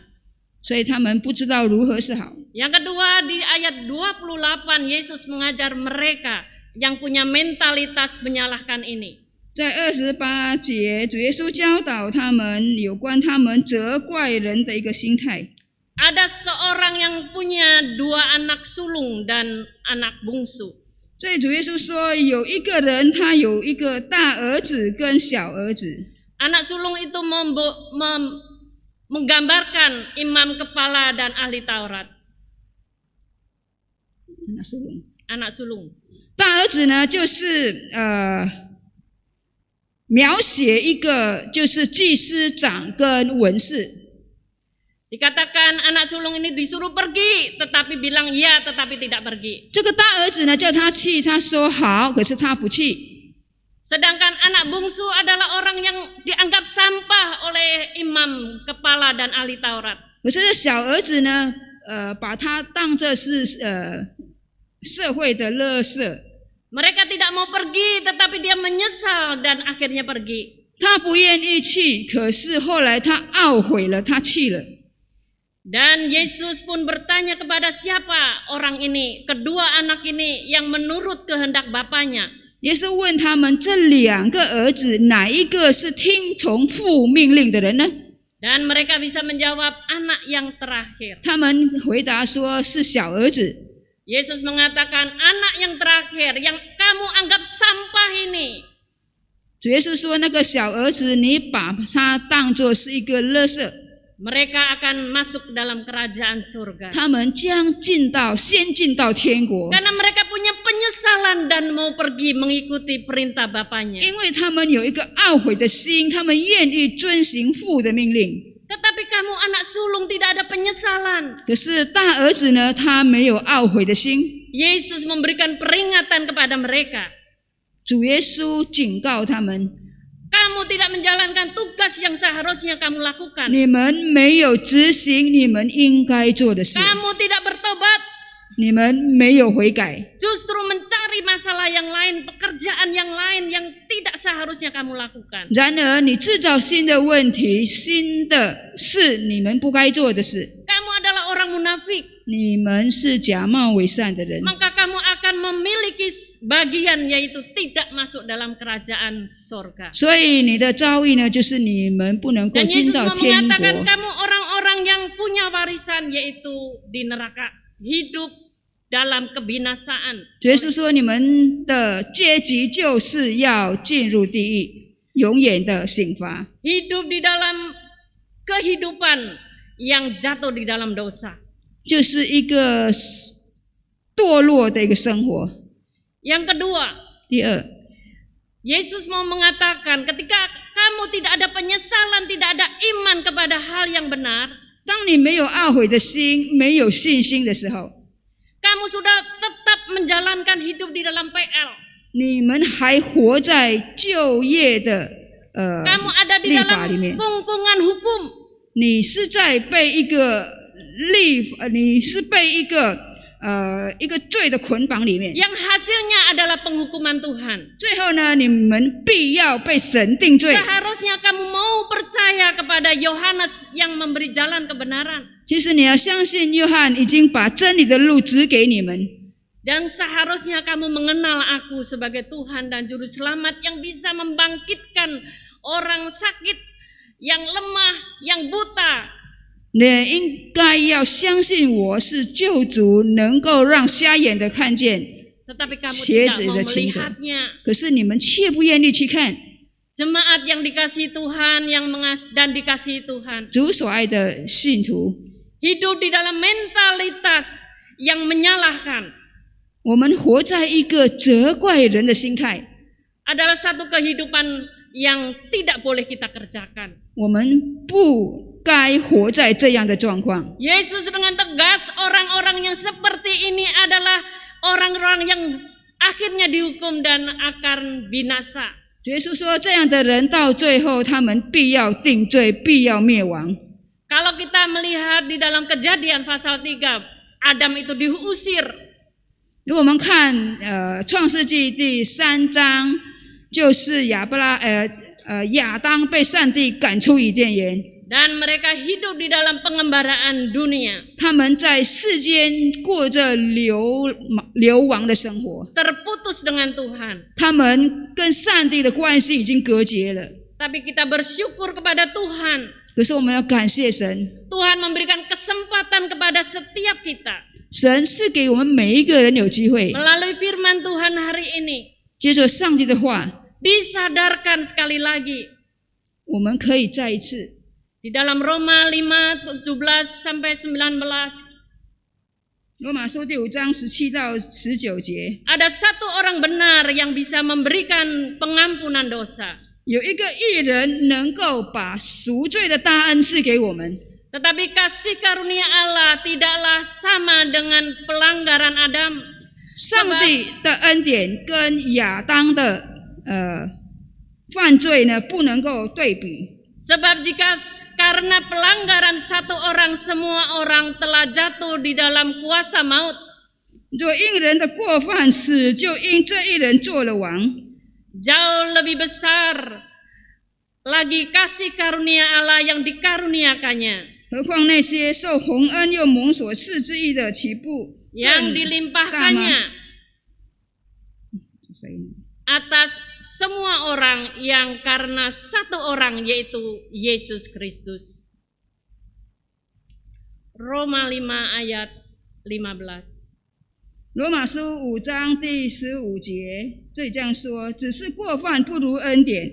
所以他们不知道如何是好。 Yang kedua, di ayat 28 Yesus mengajar mereka yang punya mentalitas menyalahkan ini. 在28节，主耶稣教导他们有关他们责怪人的一个心态。 Ada seorang yang punya 2 anak sulung dan anak bungsu. 所以主耶稣说，有一个人他有一个大儿子跟小儿子。 Anak sulung itu menggambarkan imam kepala dan ahli Taurat. anak sulung， Anak sulung. 大儿子呢，就是描写一个就是祭司长跟文士。 Dikatakan anak sulung ini disuruh pergi, tetapi bilang iya, tetapi tidak pergi. 这个大儿子呢，叫他去，他说好，可是他不去。 Sedangkan anak bungsu adalah orang yang dianggap sampah oleh imam kepala dan ahli Taurat. 可是小儿子呢，把他当作是社会的垃圾。 Mereka tidak mau pergi, tetapi dia menyesal dan akhirnya pergi. 他不愿意去，可是后来他懊悔了，他去了。 Dan Yesus pun bertanya kepada siapa orang ini, kedua anak ini yang menurut kehendak bapaknya. 耶稣问他们这2个儿子哪一个是听从父命令的人呢？ Dan mereka bisa menjawab anak yang terakhir. 他们回答说是小儿子。 Yesus mengatakan anak yang terakhir yang kamu anggap sampah ini. 主耶稣说那个小儿子，你把他当作是一个垃圾。 Mereka akan masuk dalam kerajaan surga. 他们将先进到天国， Karena mereka punya penyesalan dan mau pergi mengikuti perintah bapaknya. 因为他们有一个懊悔的心，他们愿意遵行父的命令。 Tetapi kamu anak sulung tidak ada penyesalan. 可是大儿子呢，他没有懊悔的心。 Yesus memberikan peringatan kepada mereka. 主耶稣警告他们： kamu tidak menjalankan tugas yang seharusnya kamu lakukan. 你们没有执行你们应该做的事， Kamu tidak bertobat, 你们没有悔改， justru mencari masalah yang lain, pekerjaan yang lain yang tidak seharusnya kamu lakukan. 然而你制造新的问题，新的是你们不该做的事。 Kamu adalah orang munafik, 你们是假冒伪善的人， maka kamu akan memiliki bagian yaitu tidak masuk dalam kerajaan sorga. 所以你的遭遇呢，就是你们不能够 Dan 进 Yesus 到 mau 天 mengatakan 国。 kamu orang-orang yang punya warisan yaitu di neraka, hidup dalam kebinasaan. 耶稣说：“你们的阶级就是要进入地狱，永远的刑罚。 Hidup di dalam kehidupan yang jatuh di dalam dosa. 就是一个堕落的一个生活。 Yang kedua, 第二， Yesus mau mengatakan ketika kamu tidak ada penyesalan, tidak ada iman kepada hal yang benar, 当你没有懊悔的心，没有信心的时候， kamu sudah tetap menjalankan hidup di dalam PL. 你们还活在就业的 Kamu ada di 立法 dalam 里面， kungkungan hukum. 你是在被一个你是被一个罪的捆绑里面。 Yang hasilnya adalah penghukuman Tuhan. 最后呢，你们必要被神定罪。 Seharusnya kamu mau percaya kepada Yohanes yang memberi jalan kebenaran. 其实你要相信，约翰已经把真理的路指给你们。 Dan seharusnya kamu mengenal aku sebagai Tuhan dan Juru Selamat yang bisa membangkitkan orang sakit, yang lemah, yang buta. 你应该要相信我是救主，能够让瞎眼的看见。 Tetapi kamu Cie tidak mau的行走。 melihatnya. 可是你们却不愿意去看 Jemaat yang dikasihi Tuhan dan dikasihi Tuhan. 主所爱的信徒。 Hidup di dalam mentalitas yang menyalahkan 我们活在一个责怪人的心态， adalah satu kehidupan yang tidak boleh kita kerjakan. 我们不该活在这样的状况。 Yesus dengan tegas, orang-orang yang seperti ini adalah orang-orang yang akhirnya dihukum dan akan binasa. 耶稣说，这样的人到最后，他们必要定罪，必要灭亡。 Kalau kita melihat di dalam Kejadian pasal 3, Adam itu diusir. 如果我们看创世纪第3章，就是亚当被上帝赶出伊甸园， Dan mereka hidup di dalam pengembaraan dunia. 他们在世间过着流亡的生活， Terputus dengan Tuhan. 他们跟上帝的关系已经隔绝了。 Tapi kita bersyukur kepada Tuhan. 可是我们要感谢神， Tuhan memberikan kesempatan kepada setiap kita. 神是给我们每一个人有机会， Melalui firman Tuhan hari ini. 接着上帝的话， Disadarkan sekali lagi. 我们可以再一次 Di dalam Roma 5:17-19. 罗马书第5章17到19节， Ada satu orang benar yang bisa memberikan pengampunan dosa. 有一个义人能够把赎罪的大恩赐给我们。 Tetapi kasih karunia Allah tidaklah sama dengan pelanggaran Adam. 上帝的恩典跟亚当的犯罪呢，不能够对比。 Sebab karena pelanggaran satu orang, semua orang telah jatuh di dalam kuasa maut. 若因人的过犯死，就因这一人做了王。 Jauh lebih besar lagi kasih karunia Allah yang dikaruniakannya. 何况那些受洪恩又蒙所赐之义的，岂不 Yang dilimpahkannya atas semua orang yang karena satu orang yaitu Yesus Kristus. Roma 5 ayat 15. 罗马书5章第15节，这里这样说：只是过犯不如恩典。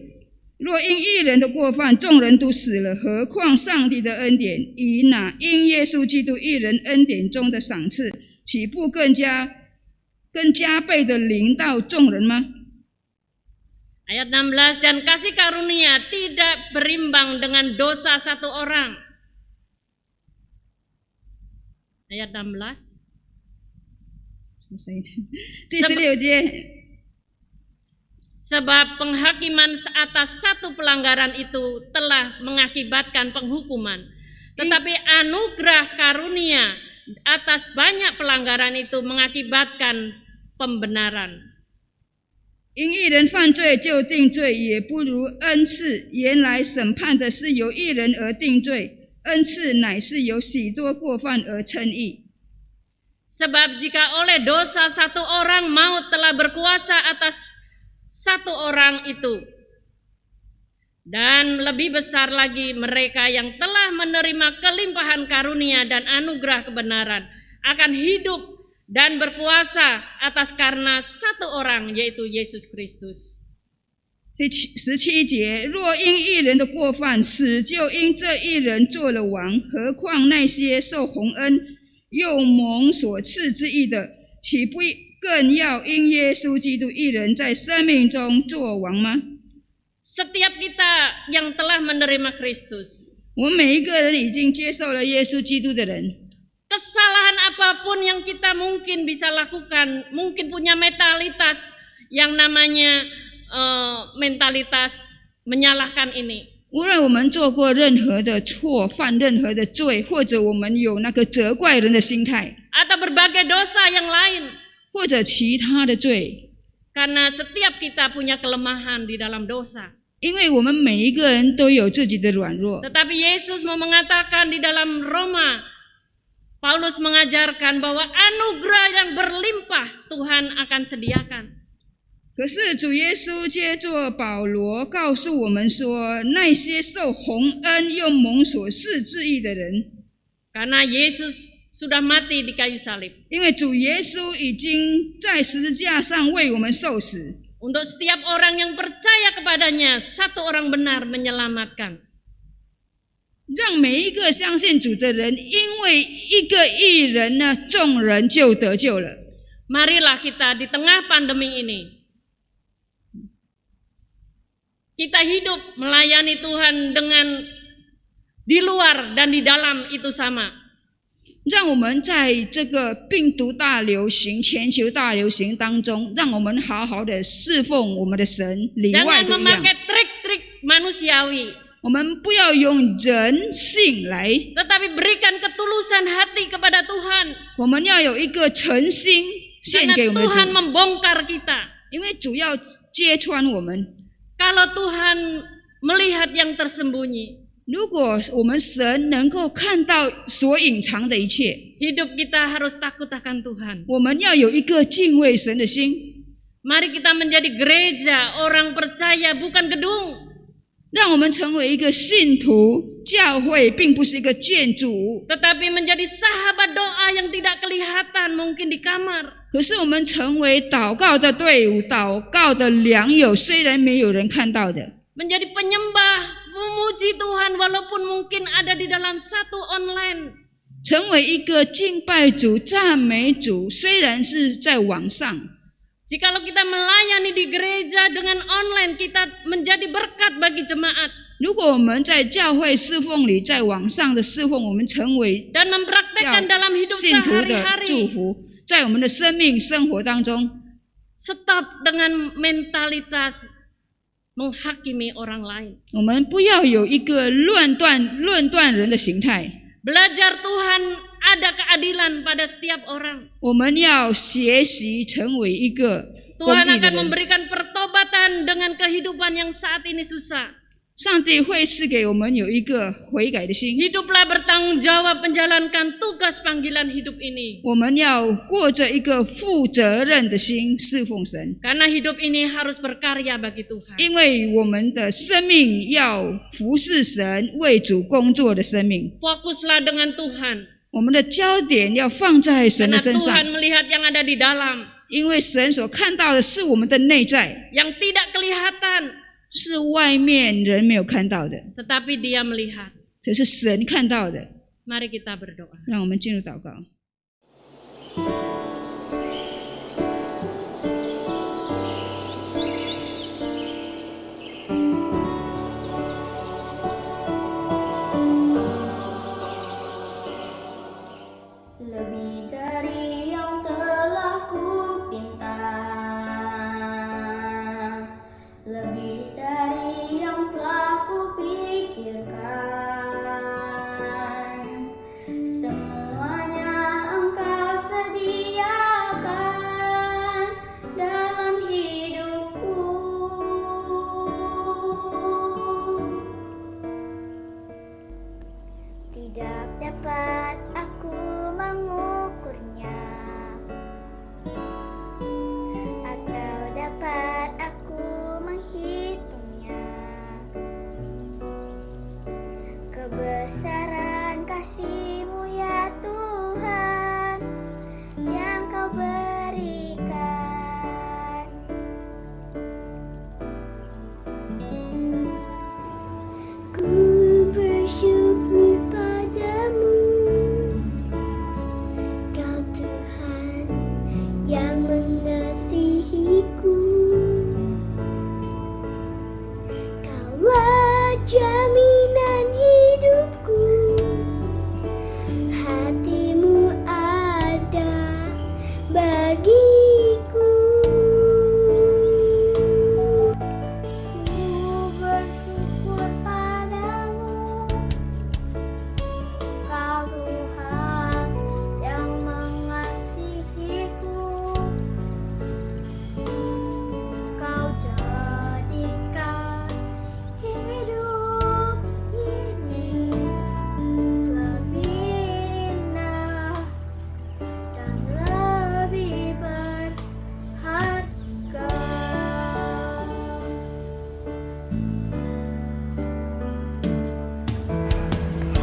若因一人的过犯，众人都死了，何况上帝的恩典，以那因耶稣基督一人恩典中的赏赐，岂不更加倍的临到众人吗？ Ayat 16, dan kasih karunia tidak berimbang dengan dosa satu orang. Ayat 16. 第16节， Sebab penghakiman atas satu pelanggaran itu telah mengakibatkan penghukuman. Tetapi anugerah karunia atas banyak pelanggaran itu mengakibatkan pembenaran. 因一人犯罪就定罪，也不如恩赐。原来审判的是由一人而定罪，恩赐乃是由许多过犯而称义。 Sebab jika oleh dosa satu orang maut telah berkuasa atas satu orang itu, dan lebih besar lagi mereka yang telah menerima kelimpahan karunia dan anugerah kebenaran akan hidup dan berkuasa atas karena satu orang, yaitu Yesus Kristus. 第17节，若因一人的过犯，死就因这一人做了王，何况那些受洪恩又蒙所赐之义的，岂不更要因耶稣基督一人在生命中做王吗？ Setiap kita yang telah menerima Kristus, 我们每一个人已经接受了耶稣基督的人， kesalahan apapun yang kita mungkin bisa lakukan, mungkin punya mentalitas yang namanya mentalitas menyalahkan ini. 无论我们做过任何的错，犯任何的罪，或者我们有那个责怪人的心态， Atau berbagai dosa yang lain. 或者其他的罪， Karena setiap kita punya kelemahan di dalam dosa. 因为我们每一个人都有自己的软弱。 Tetapi Yesus mau mengatakan di dalam Roma, Paulus mengajarkan bahwa anugerah yang berlimpah Tuhan akan sediakan. 可是主耶稣借着保罗告诉我们说，那些受洪恩又蒙所赐之义的人， Karena Yesus sudah mati di kayu salib. 因为主耶稣已经在十字架上为我们受死， Untuk setiap orang yang percaya kepadanya, satu orang benar menyelamatkan. 让每一个相信主的人，因为一个义人呢，众人就得救了。 Marilah kita di tengah pandemi ini, kita hidup melayani Tuhan dengan di luar dan di dalam itu sama. 让我们在这个病毒大流行、全球大流行当中，让我们好好的侍奉我们的神，里外 Jangan 都一样。 memakai trik-trik manusiawi, 我们不要用人性来， tetapi berikan ketulusan hati kepada Tuhan. 我们要有一个诚心献 Karena 给我们的 Tuhan 主， membongkar kita. 因为主要揭穿我们。 Kalau Tuhan melihat yang tersembunyi, 如果我们神能够看到所隐藏的一切， hidup kita harus takut akan Tuhan. 我们要有一个敬畏神的心。 Mari kita menjadi gereja, orang percaya, bukan gedung. 让我们成为一个信徒，教会并不是一个建筑物， Tetapi menjadi sahabat doa yang tidak kelihatan, mungkin di kamar. 可是我们成为祷告的队伍，祷告的良友，虽然没有人看到的。 Menjadi penyembah, memuji Tuhan walaupun mungkin ada di dalam satu online. 成为一个敬拜主、赞美主，虽然是在网上， Jikalau kita melayani di gereja dengan online, kita menjadi berkat bagi jemaat. 如果我们在教会侍奉里，在网上的侍奉，我们成为 Dan mempraktekkan dalam hidup 信徒的祝 sehari-hari. 福，在我们的生命生活当中， Stop dengan mentalitas menghakimi orang lain. 我们不要有一个论断人的形态， Belajar Tuhan ada keadilan pada setiap orang. 我们要学习成为一个公 Tuhan 义的 akan 人。 memberikan pertobatan dengan kehidupan yang saat ini susah. 上帝会赐给我们有一个悔改的心， Hiduplah bertanggung jawab menjalankan tugas panggilan hidup ini. 我们要过着一个负责任的心侍奉神， Karena hidup ini harus berkarya bagi Tuhan. 因为我们的生命要服侍神、为主工作的生命。 Fokuslah dengan Tuhan. 我们的焦点要放在神 Karena 的身上， Tuhan melihat yang ada di dalam, 因为神所看到的是我们的内在， yang tidak kelihatan, 是外面人没有看到的， tetapi Dia melihat. 这是神看到的。 Mari kita berdoa. 让我们进入祷告。Lebih dari yang telah ku pinta, kebesaran kasih-Mu ya Tuhan yang Kau berikan. Ku bersyukur padamu, Kau Tuhan yang mengasihiku. Kaulah jaminan hidupku, hati-Mu ada bagiku. Ku bersyukur padamu, Kau Tuhan yang mengasihiku. Kau jadikan hidup ini lebih indah dan lebih berharga.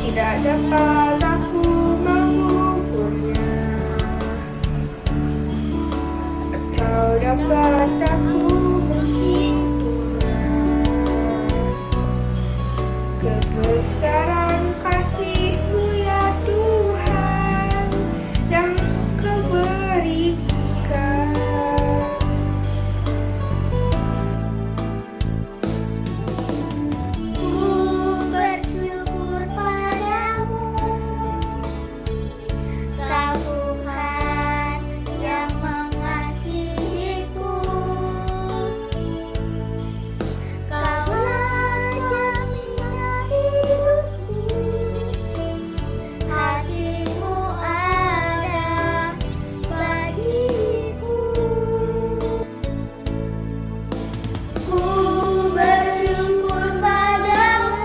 Tidak dapat aku mengukurnya, atau dapat aku menghitungnya. Kebesaran kasih-Mu ya Tuhan yang Kau berikan. Ku bersyukur padamu, Kau Tuhan yang mengasihiku. Kaulah jaminan hidupku, hati-Mu ada bagiku. Ku bersyukur padamu,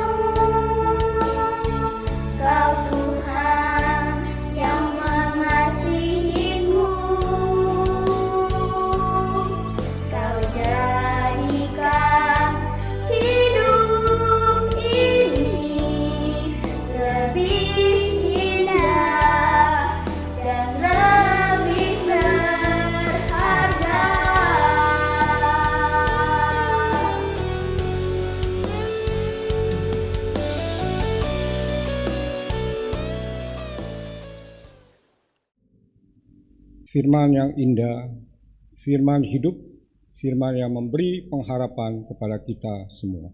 Kau Tuhan yang mengasihiku. Kau jadikan hidup ini lebih indah dan lebih berharga. Firman yang indah, firman hidup, firman yang memberi pengharapan kepada kita semua.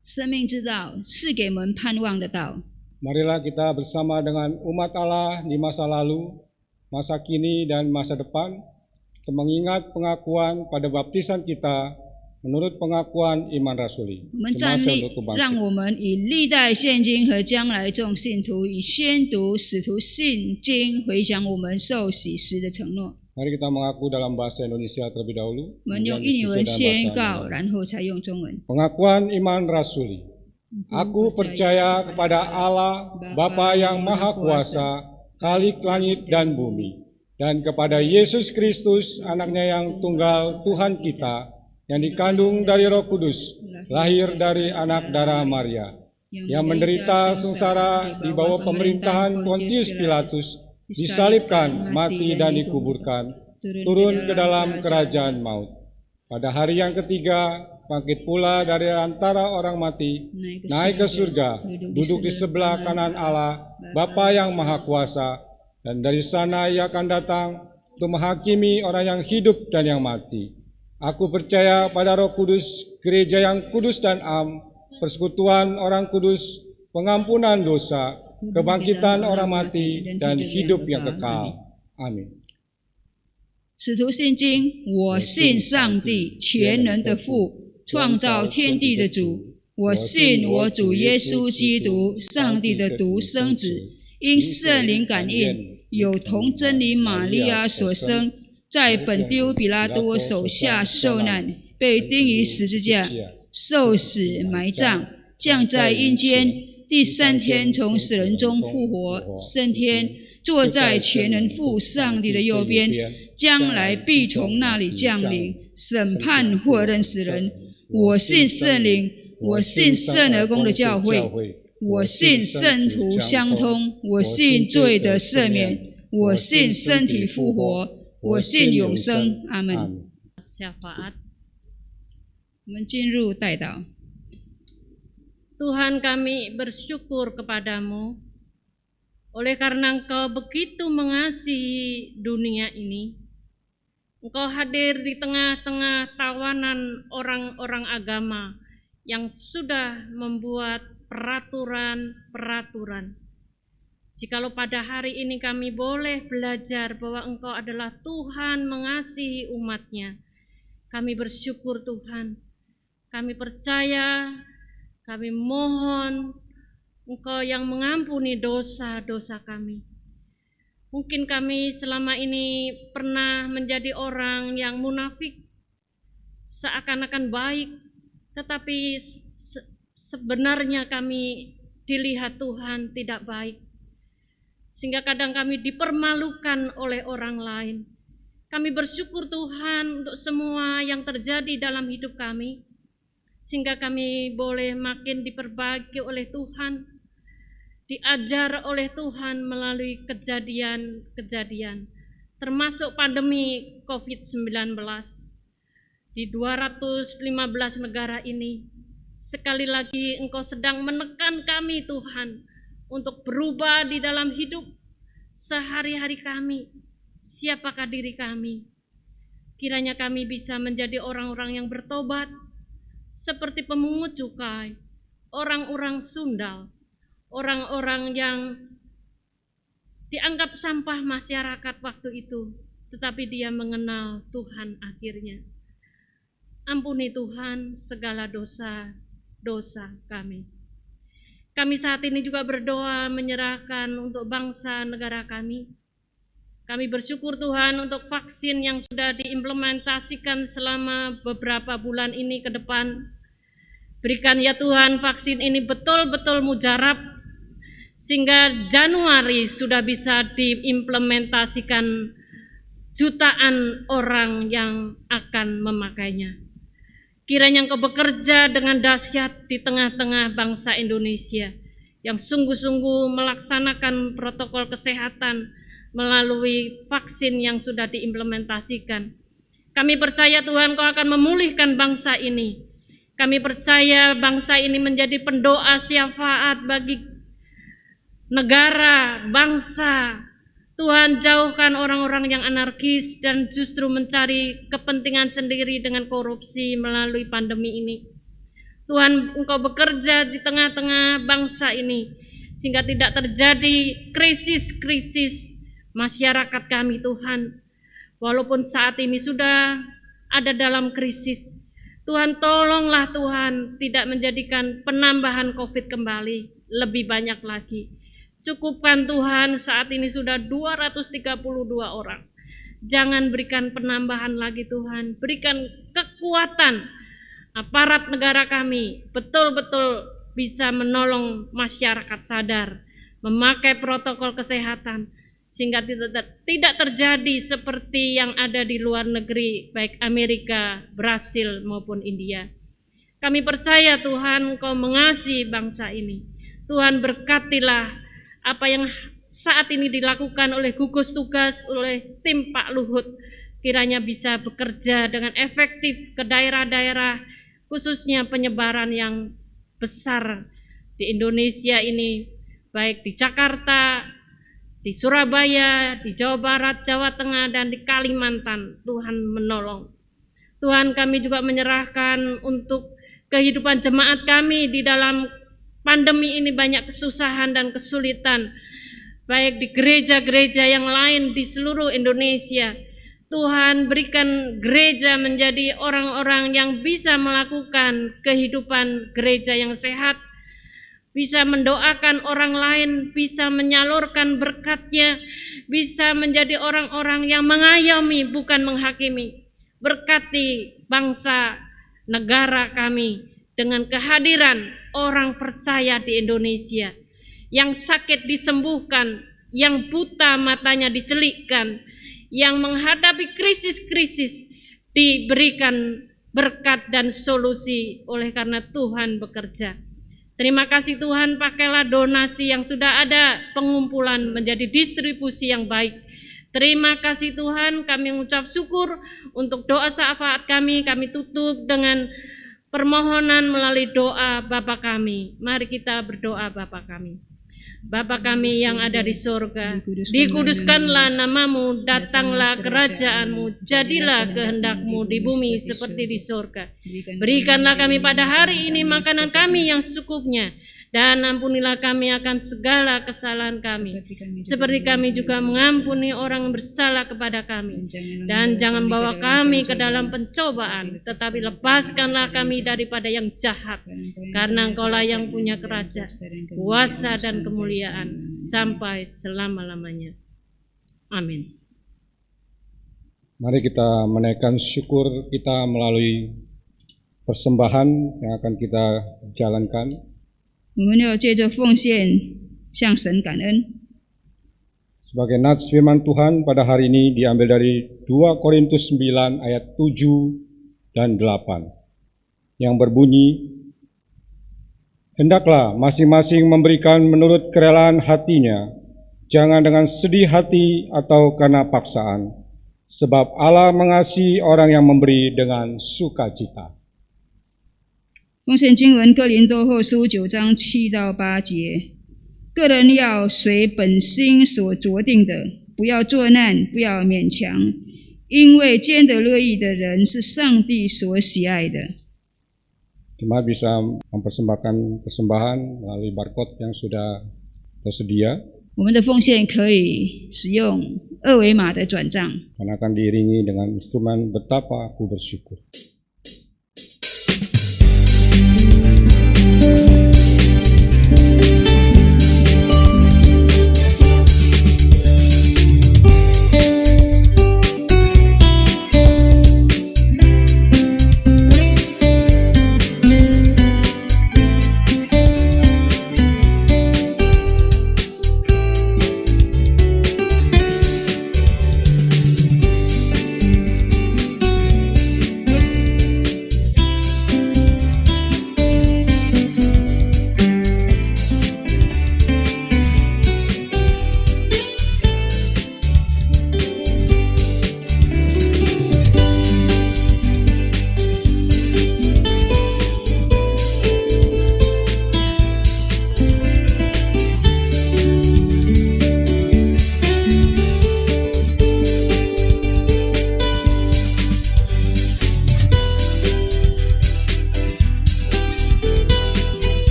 生命之道是给我们盼望的道。 Marilah kita bersama dengan umat Allah di masa lalu, masa kini, dan masa depan, untuk mengingat pengakuan pada baptisan kita menurut pengakuan iman rasuli. 我们站 Semasa 立 untuk，kebangkitan. 让我们以历代现今和将来众信徒以宣读使徒信经回想我们受洗时的承诺。 Mari kita mengaku dalam bahasa Indonesia terlebih dahulu. 我们用 kemudian 印尼 disusul 文 dalam 宣 bahasa 告， Mandarin. 然后才用中文。 Pengakuan iman rasuli. Aku percaya kepada Allah, Bapa yang Maha Kuasa, Khalik langit dan bumi, dan kepada Yesus Kristus, anaknya yang tunggal Tuhan kita, yang dikandung dari Roh Kudus, lahir dari anak darah Maria, yang menderita sengsara di bawah pemerintahan Pontius Pilatus, disalibkan, mati dan dikuburkan, turun ke dalam kerajaan maut. Pada hari yang ketiga, bangkit pula dari antara orang mati, naik ke surga, duduk di sebelah kanan Allah, Bapa yang Maha Kuasa, dan dari sana Ia akan datang untuk menghakimi orang yang hidup dan yang mati. Aku percaya pada Roh Kudus, gereja yang kudus dan am, persekutuan orang kudus, pengampunan dosa, kebangkitan orang mati, dan hidup yang kekal. Amin. 使徒信经，我信上帝全能的父，创造天地的主。我信我主耶稣基督，上帝的独生子，因圣灵感应，有同真理玛利亚所生，在本丢比拉多手下受难，被钉于十字架，受死埋葬，降在阴间，第三天从死人中复活，升天，坐在全能父上帝的右边，将来必从那里降临，审判或认死人。我信圣灵，我信圣而公的教会，我信圣徒相通，我信罪的赦免，我信身体复活，我信永生。阿门。 Syafaat. 我们进入代祷。 Tuhan, kami bersyukur kepadamu oleh karena Engkau begitu mengasihi dunia ini. Engkau hadir di tengah-tengah tawanan orang-orang agama yang sudah membuat peraturan-peraturan. Jikalau pada hari ini kami boleh belajar bahwa Engkau adalah Tuhan mengasihi umat-Nya, kami bersyukur Tuhan. Kami percaya, kami mohon Engkau yang mengampuni dosa-dosa kami. Mungkin kami selama ini pernah menjadi orang yang munafik, seakan-akan baik, tetapi sebenarnya kami dilihat Tuhan tidak baik. Sehingga kadang kami dipermalukan oleh orang lain. Kami bersyukur Tuhan untuk semua yang terjadi dalam hidup kami, sehingga kami boleh makin diperbaiki oleh Tuhan, diajar oleh Tuhan melalui kejadian-kejadian, termasuk pandemi COVID-19. Di 215 negara ini, sekali lagi Engkau sedang menekan kami Tuhan, untuk berubah di dalam hidup sehari-hari kami. Siapakah diri kami? Kiranya kami bisa menjadi orang-orang yang bertobat, seperti pemungut cukai, orang-orang sundal, orang-orang yang dianggap sampah masyarakat waktu itu, tetapi dia mengenal Tuhan akhirnya. Ampuni Tuhan segala dosa-dosa kami. Kami saat ini juga berdoa menyerahkan untuk bangsa negara kami. Kami bersyukur Tuhan untuk vaksin yang sudah diimplementasikan selama beberapa bulan ini ke depan. Berikan ya Tuhan vaksin ini betul-betul mujarab, sehingga Januari sudah bisa diimplementasikan jutaan orang yang akan memakainya. Kiranya Engkau bekerja dengan dahsyat di tengah-tengah bangsa Indonesia yang sungguh-sungguh melaksanakan protokol kesehatan melalui vaksin yang sudah diimplementasikan. Kami percaya Tuhan Kau akan memulihkan bangsa ini. Kami percaya bangsa ini menjadi pendoa syafaat bagi negara, bangsa. Tuhan, jauhkan orang-orang yang anarkis dan justru mencari kepentingan sendiri dengan korupsi melalui pandemi ini. Tuhan, Engkau bekerja di tengah-tengah bangsa ini, sehingga tidak terjadi krisis-krisis masyarakat kami Tuhan. Walaupun saat ini sudah ada dalam krisis, Tuhan tolonglah Tuhan tidak menjadikan penambahan COVID kembali lebih banyak lagi. Cukupkan Tuhan, saat ini sudah 232 orang. Jangan berikan penambahan lagi Tuhan. Berikan kekuatan aparat negara kami betul-betul bisa menolong masyarakat sadar, memakai protokol kesehatan, sehingga tidak terjadi seperti yang ada di luar negeri, baik Amerika, Brasil maupun India. Kami percaya Tuhan Engkau mengasihi bangsa ini. Tuhan berkatilah apa yang saat ini dilakukan oleh gugus tugas, oleh tim Pak Luhut, kiranya bisa bekerja dengan efektif ke daerah-daerah, khususnya penyebaran yang besar di Indonesia ini, baik di Jakarta, di Surabaya, di Jawa Barat, Jawa Tengah, dan di Kalimantan. Tuhan menolong. Tuhan, kami juga menyerahkan untuk kehidupan jemaat kami di dalam pandemi ini, banyak kesusahan dan kesulitan, baik di gereja-gereja yang lain di seluruh Indonesia. Tuhan, berikan gereja menjadi orang-orang yang bisa melakukan kehidupan gereja yang sehat, bisa mendoakan orang lain, bisa menyalurkan berkat-Nya, bisa menjadi orang-orang yang mengayomi bukan menghakimi. Berkati bangsa negara kami dengan kehadiran orang percaya di Indonesia, yang sakit disembuhkan, yang buta matanya dicelikkan, yang menghadapi krisis-krisis diberikan berkat dan solusi oleh karena Tuhan bekerja. Terima kasih Tuhan, pakailah donasi yang sudah ada, pengumpulan menjadi distribusi yang baik. Terima kasih Tuhan, kami mengucap syukur untuk doa syafaat kami tutup dengan permohonan melalui doa Bapa kami. Mari kita berdoa Bapa kami. Bapa kami yang ada di sorga, dikuduskanlah namamu, datanglah kerajaanmu, jadilah kehendakmu di bumi seperti di sorga. Berikanlah kami pada hari ini makanan kami yang secukupnya, dan ampunilah kami akan segala kesalahan kami, seperti kami juga mengampuni orang yang bersalah kepada kami. Dan jangan bawa kami ke dalam pencobaan, tetapi lepaskanlah kami daripada yang jahat, karena Engkaulah yang punya kerajaan, kuasa dan kemuliaan sampai selama-lamanya. Amin. Mari kita menaikkan syukur kita melalui persembahan yang akan kita jalankan. 我们要借着奉献向神感恩。 Sebagai nats firman Tuhan pada hari ini diambil dari 2 Korintus 9 ayat 7 dan 8 yang berbunyi, hendaklah masing-masing memberikan menurut kerelaan hatinya, jangan dengan sedih hati atau karena paksaan, sebab Allah mengasihi orang yang memberi dengan sukacita. 奉献经文哥林多后书9章7到8节，个人要随本心所酌定的，不要作难，不要勉强，因为兼得乐意的人是上帝所喜爱的。 Jemaat bisa mempersembahkan persembahan melalui barcode yang sudah tersedia 我们的奉献可以使用2维码的转账。 dan akan diiringi dengan instrumen betapa aku bersyukur.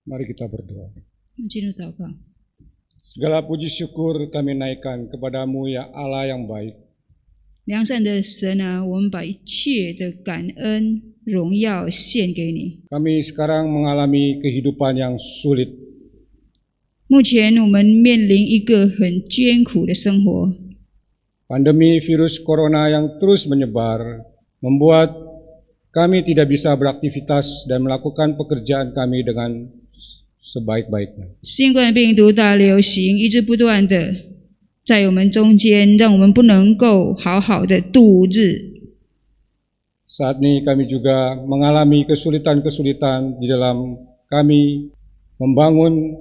Mari kita berdoa. 进入祷告。 Segala puji syukur kami naikkan kepadamu ya Allah yang baik. 良善的神啊，我们把一切的感恩、荣耀献给你。 Kami sekarang mengalami kehidupan yang sulit. 目前我们面临一个很艰苦的生活， Pandemi virus corona yang terus menyebar membuat kami tidak bisa beraktivitas dan melakukan pekerjaan kami dengan sebaik-baiknya. 新冠病毒大流行一直不断的在我们中间，让我们不能够好好的度日。 Saat ini kami juga mengalami kesulitan-kesulitan di dalam kami membangun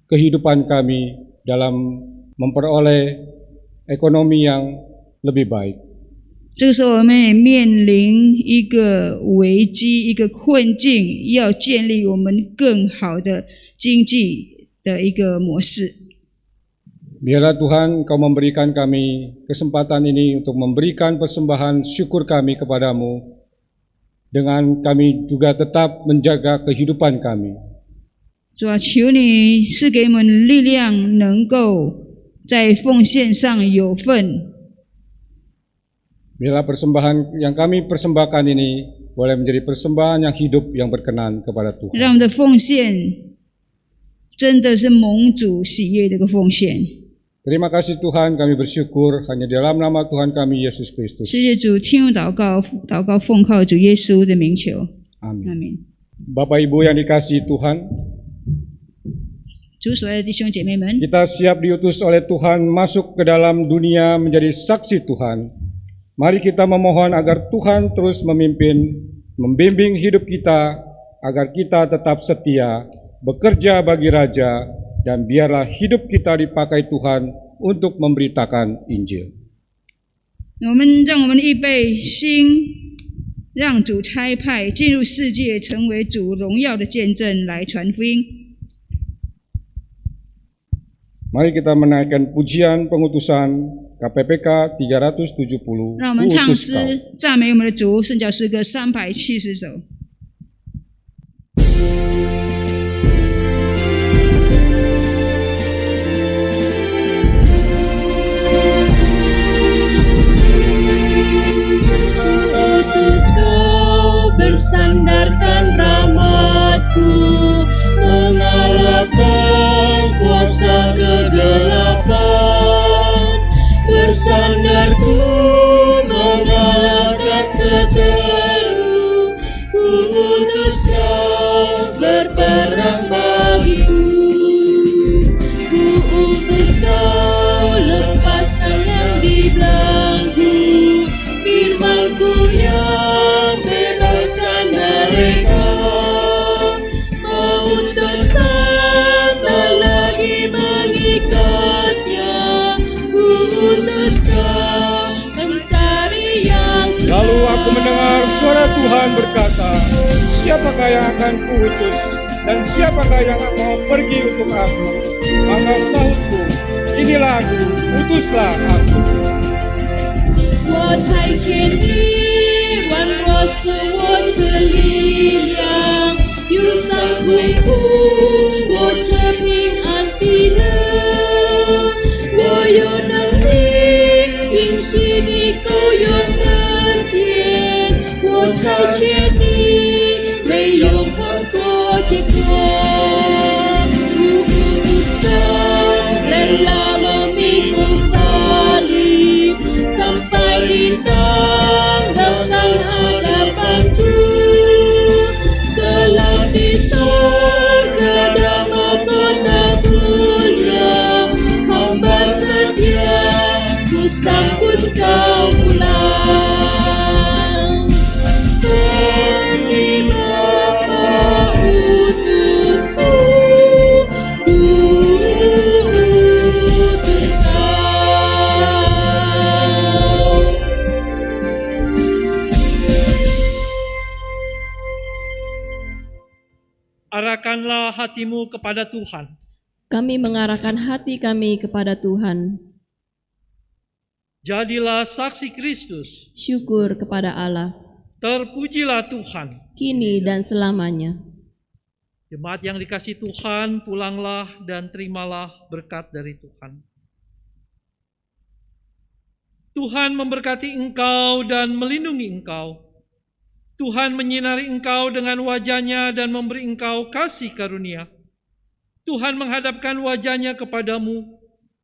kehidupan kami dalam memperoleh ekonomi yang lebih baik. 这个时候，我们也面临一个危机、一个困境，要建立我们更好的经济的一个模式。 Biarlah Tuhan Engkau memberikan kami kesempatan ini untuk memberikan persembahan syukur kami kepadamu, dengan kami juga tetap menjaga kehidupan kami. 主啊，求你赐给我们力量，能够在奉献上有份。 Biarlah persembahan yang kami persembahkan ini boleh menjadi persembahan yang hidup yang berkenan kepada 让我 Tuhan. 们的奉献真的是蒙主喜悦的一个奉献。Terima kasih Tuhan, kami bersyukur hanya dalam nama Tuhan kami Yesus Kristus. 谢谢主，听我祷告，祷告奉靠主耶稣的名求， Amin. 阿门。 Bapak Ibu yang dikasihi Tuhan, 主所爱的弟兄姐妹们， kita siap diutus oleh Tuhan masuk ke dalam dunia menjadi saksi Tuhan. Mari kita memohon agar Tuhan terus memimpin, membimbing hidup kita, agar kita tetap setia, bekerja bagi Raja, dan biarlah hidup kita dipakai Tuhan untuk memberitakan Injil. 让我们预备心，让主差派进入世界，成为主荣耀的见证，来传福音。 Mari kita menaikkan pujian pengutusan KPPK 370. 让我们唱 Utus 诗 Kau. 赞美我们的主，圣教诗歌370首。 Utus Kau bersandarkan rahmat-Ku, mengalahkan kuasa kegelapan. Bersandarku mengalahkan seteru, Ku utus Kau berperang bagiku. Ku utus Kau lepaskan yang di belenggu, firman-Ku yang bebaskan mereka. Mautan tak lagi mengikatnya. Ku utus Kau mencari yang Lalu aku mendengar suara Tuhan berkata, siapakah yang akan kuutus dan siapakah yang mau pergi untuk aku? Maka sahutku, inilah aku, utuslah aku. 我才见你，软弱是我的力量，忧伤痛苦，我这平安喜乐。我有能力，平息你狗有恩典，我才见你，没有看过结果。Rela memikul salib sampai lintang datang hadapanku. Telah di surga dan mahkota mulia, hamba setia ku sambut Kau pulang. Pergi Bapa utusku, Arahkanlah hatimu kepada Tuhan. Kami mengarahkan hati kami kepada Tuhan. Jadilah saksi Kristus. Syukur kepada Allah, Terpujilah Tuhan. kini dan selamanya. Jemaat yang dikasihi Tuhan, pulanglah dan terimalah berkat dari Tuhan. Tuhan memberkati engkau dan melindungi engkau. Tuhan menyinari engkau dengan wajah-Nya dan memberi engkau kasih karunia. Tuhan menghadapkan wajah-Nya kepadamu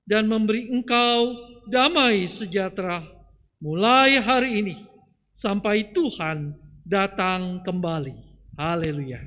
dan memberi engkau damai sejahtera mulai hari ini sampai Tuhan datang kembali. Haleluya.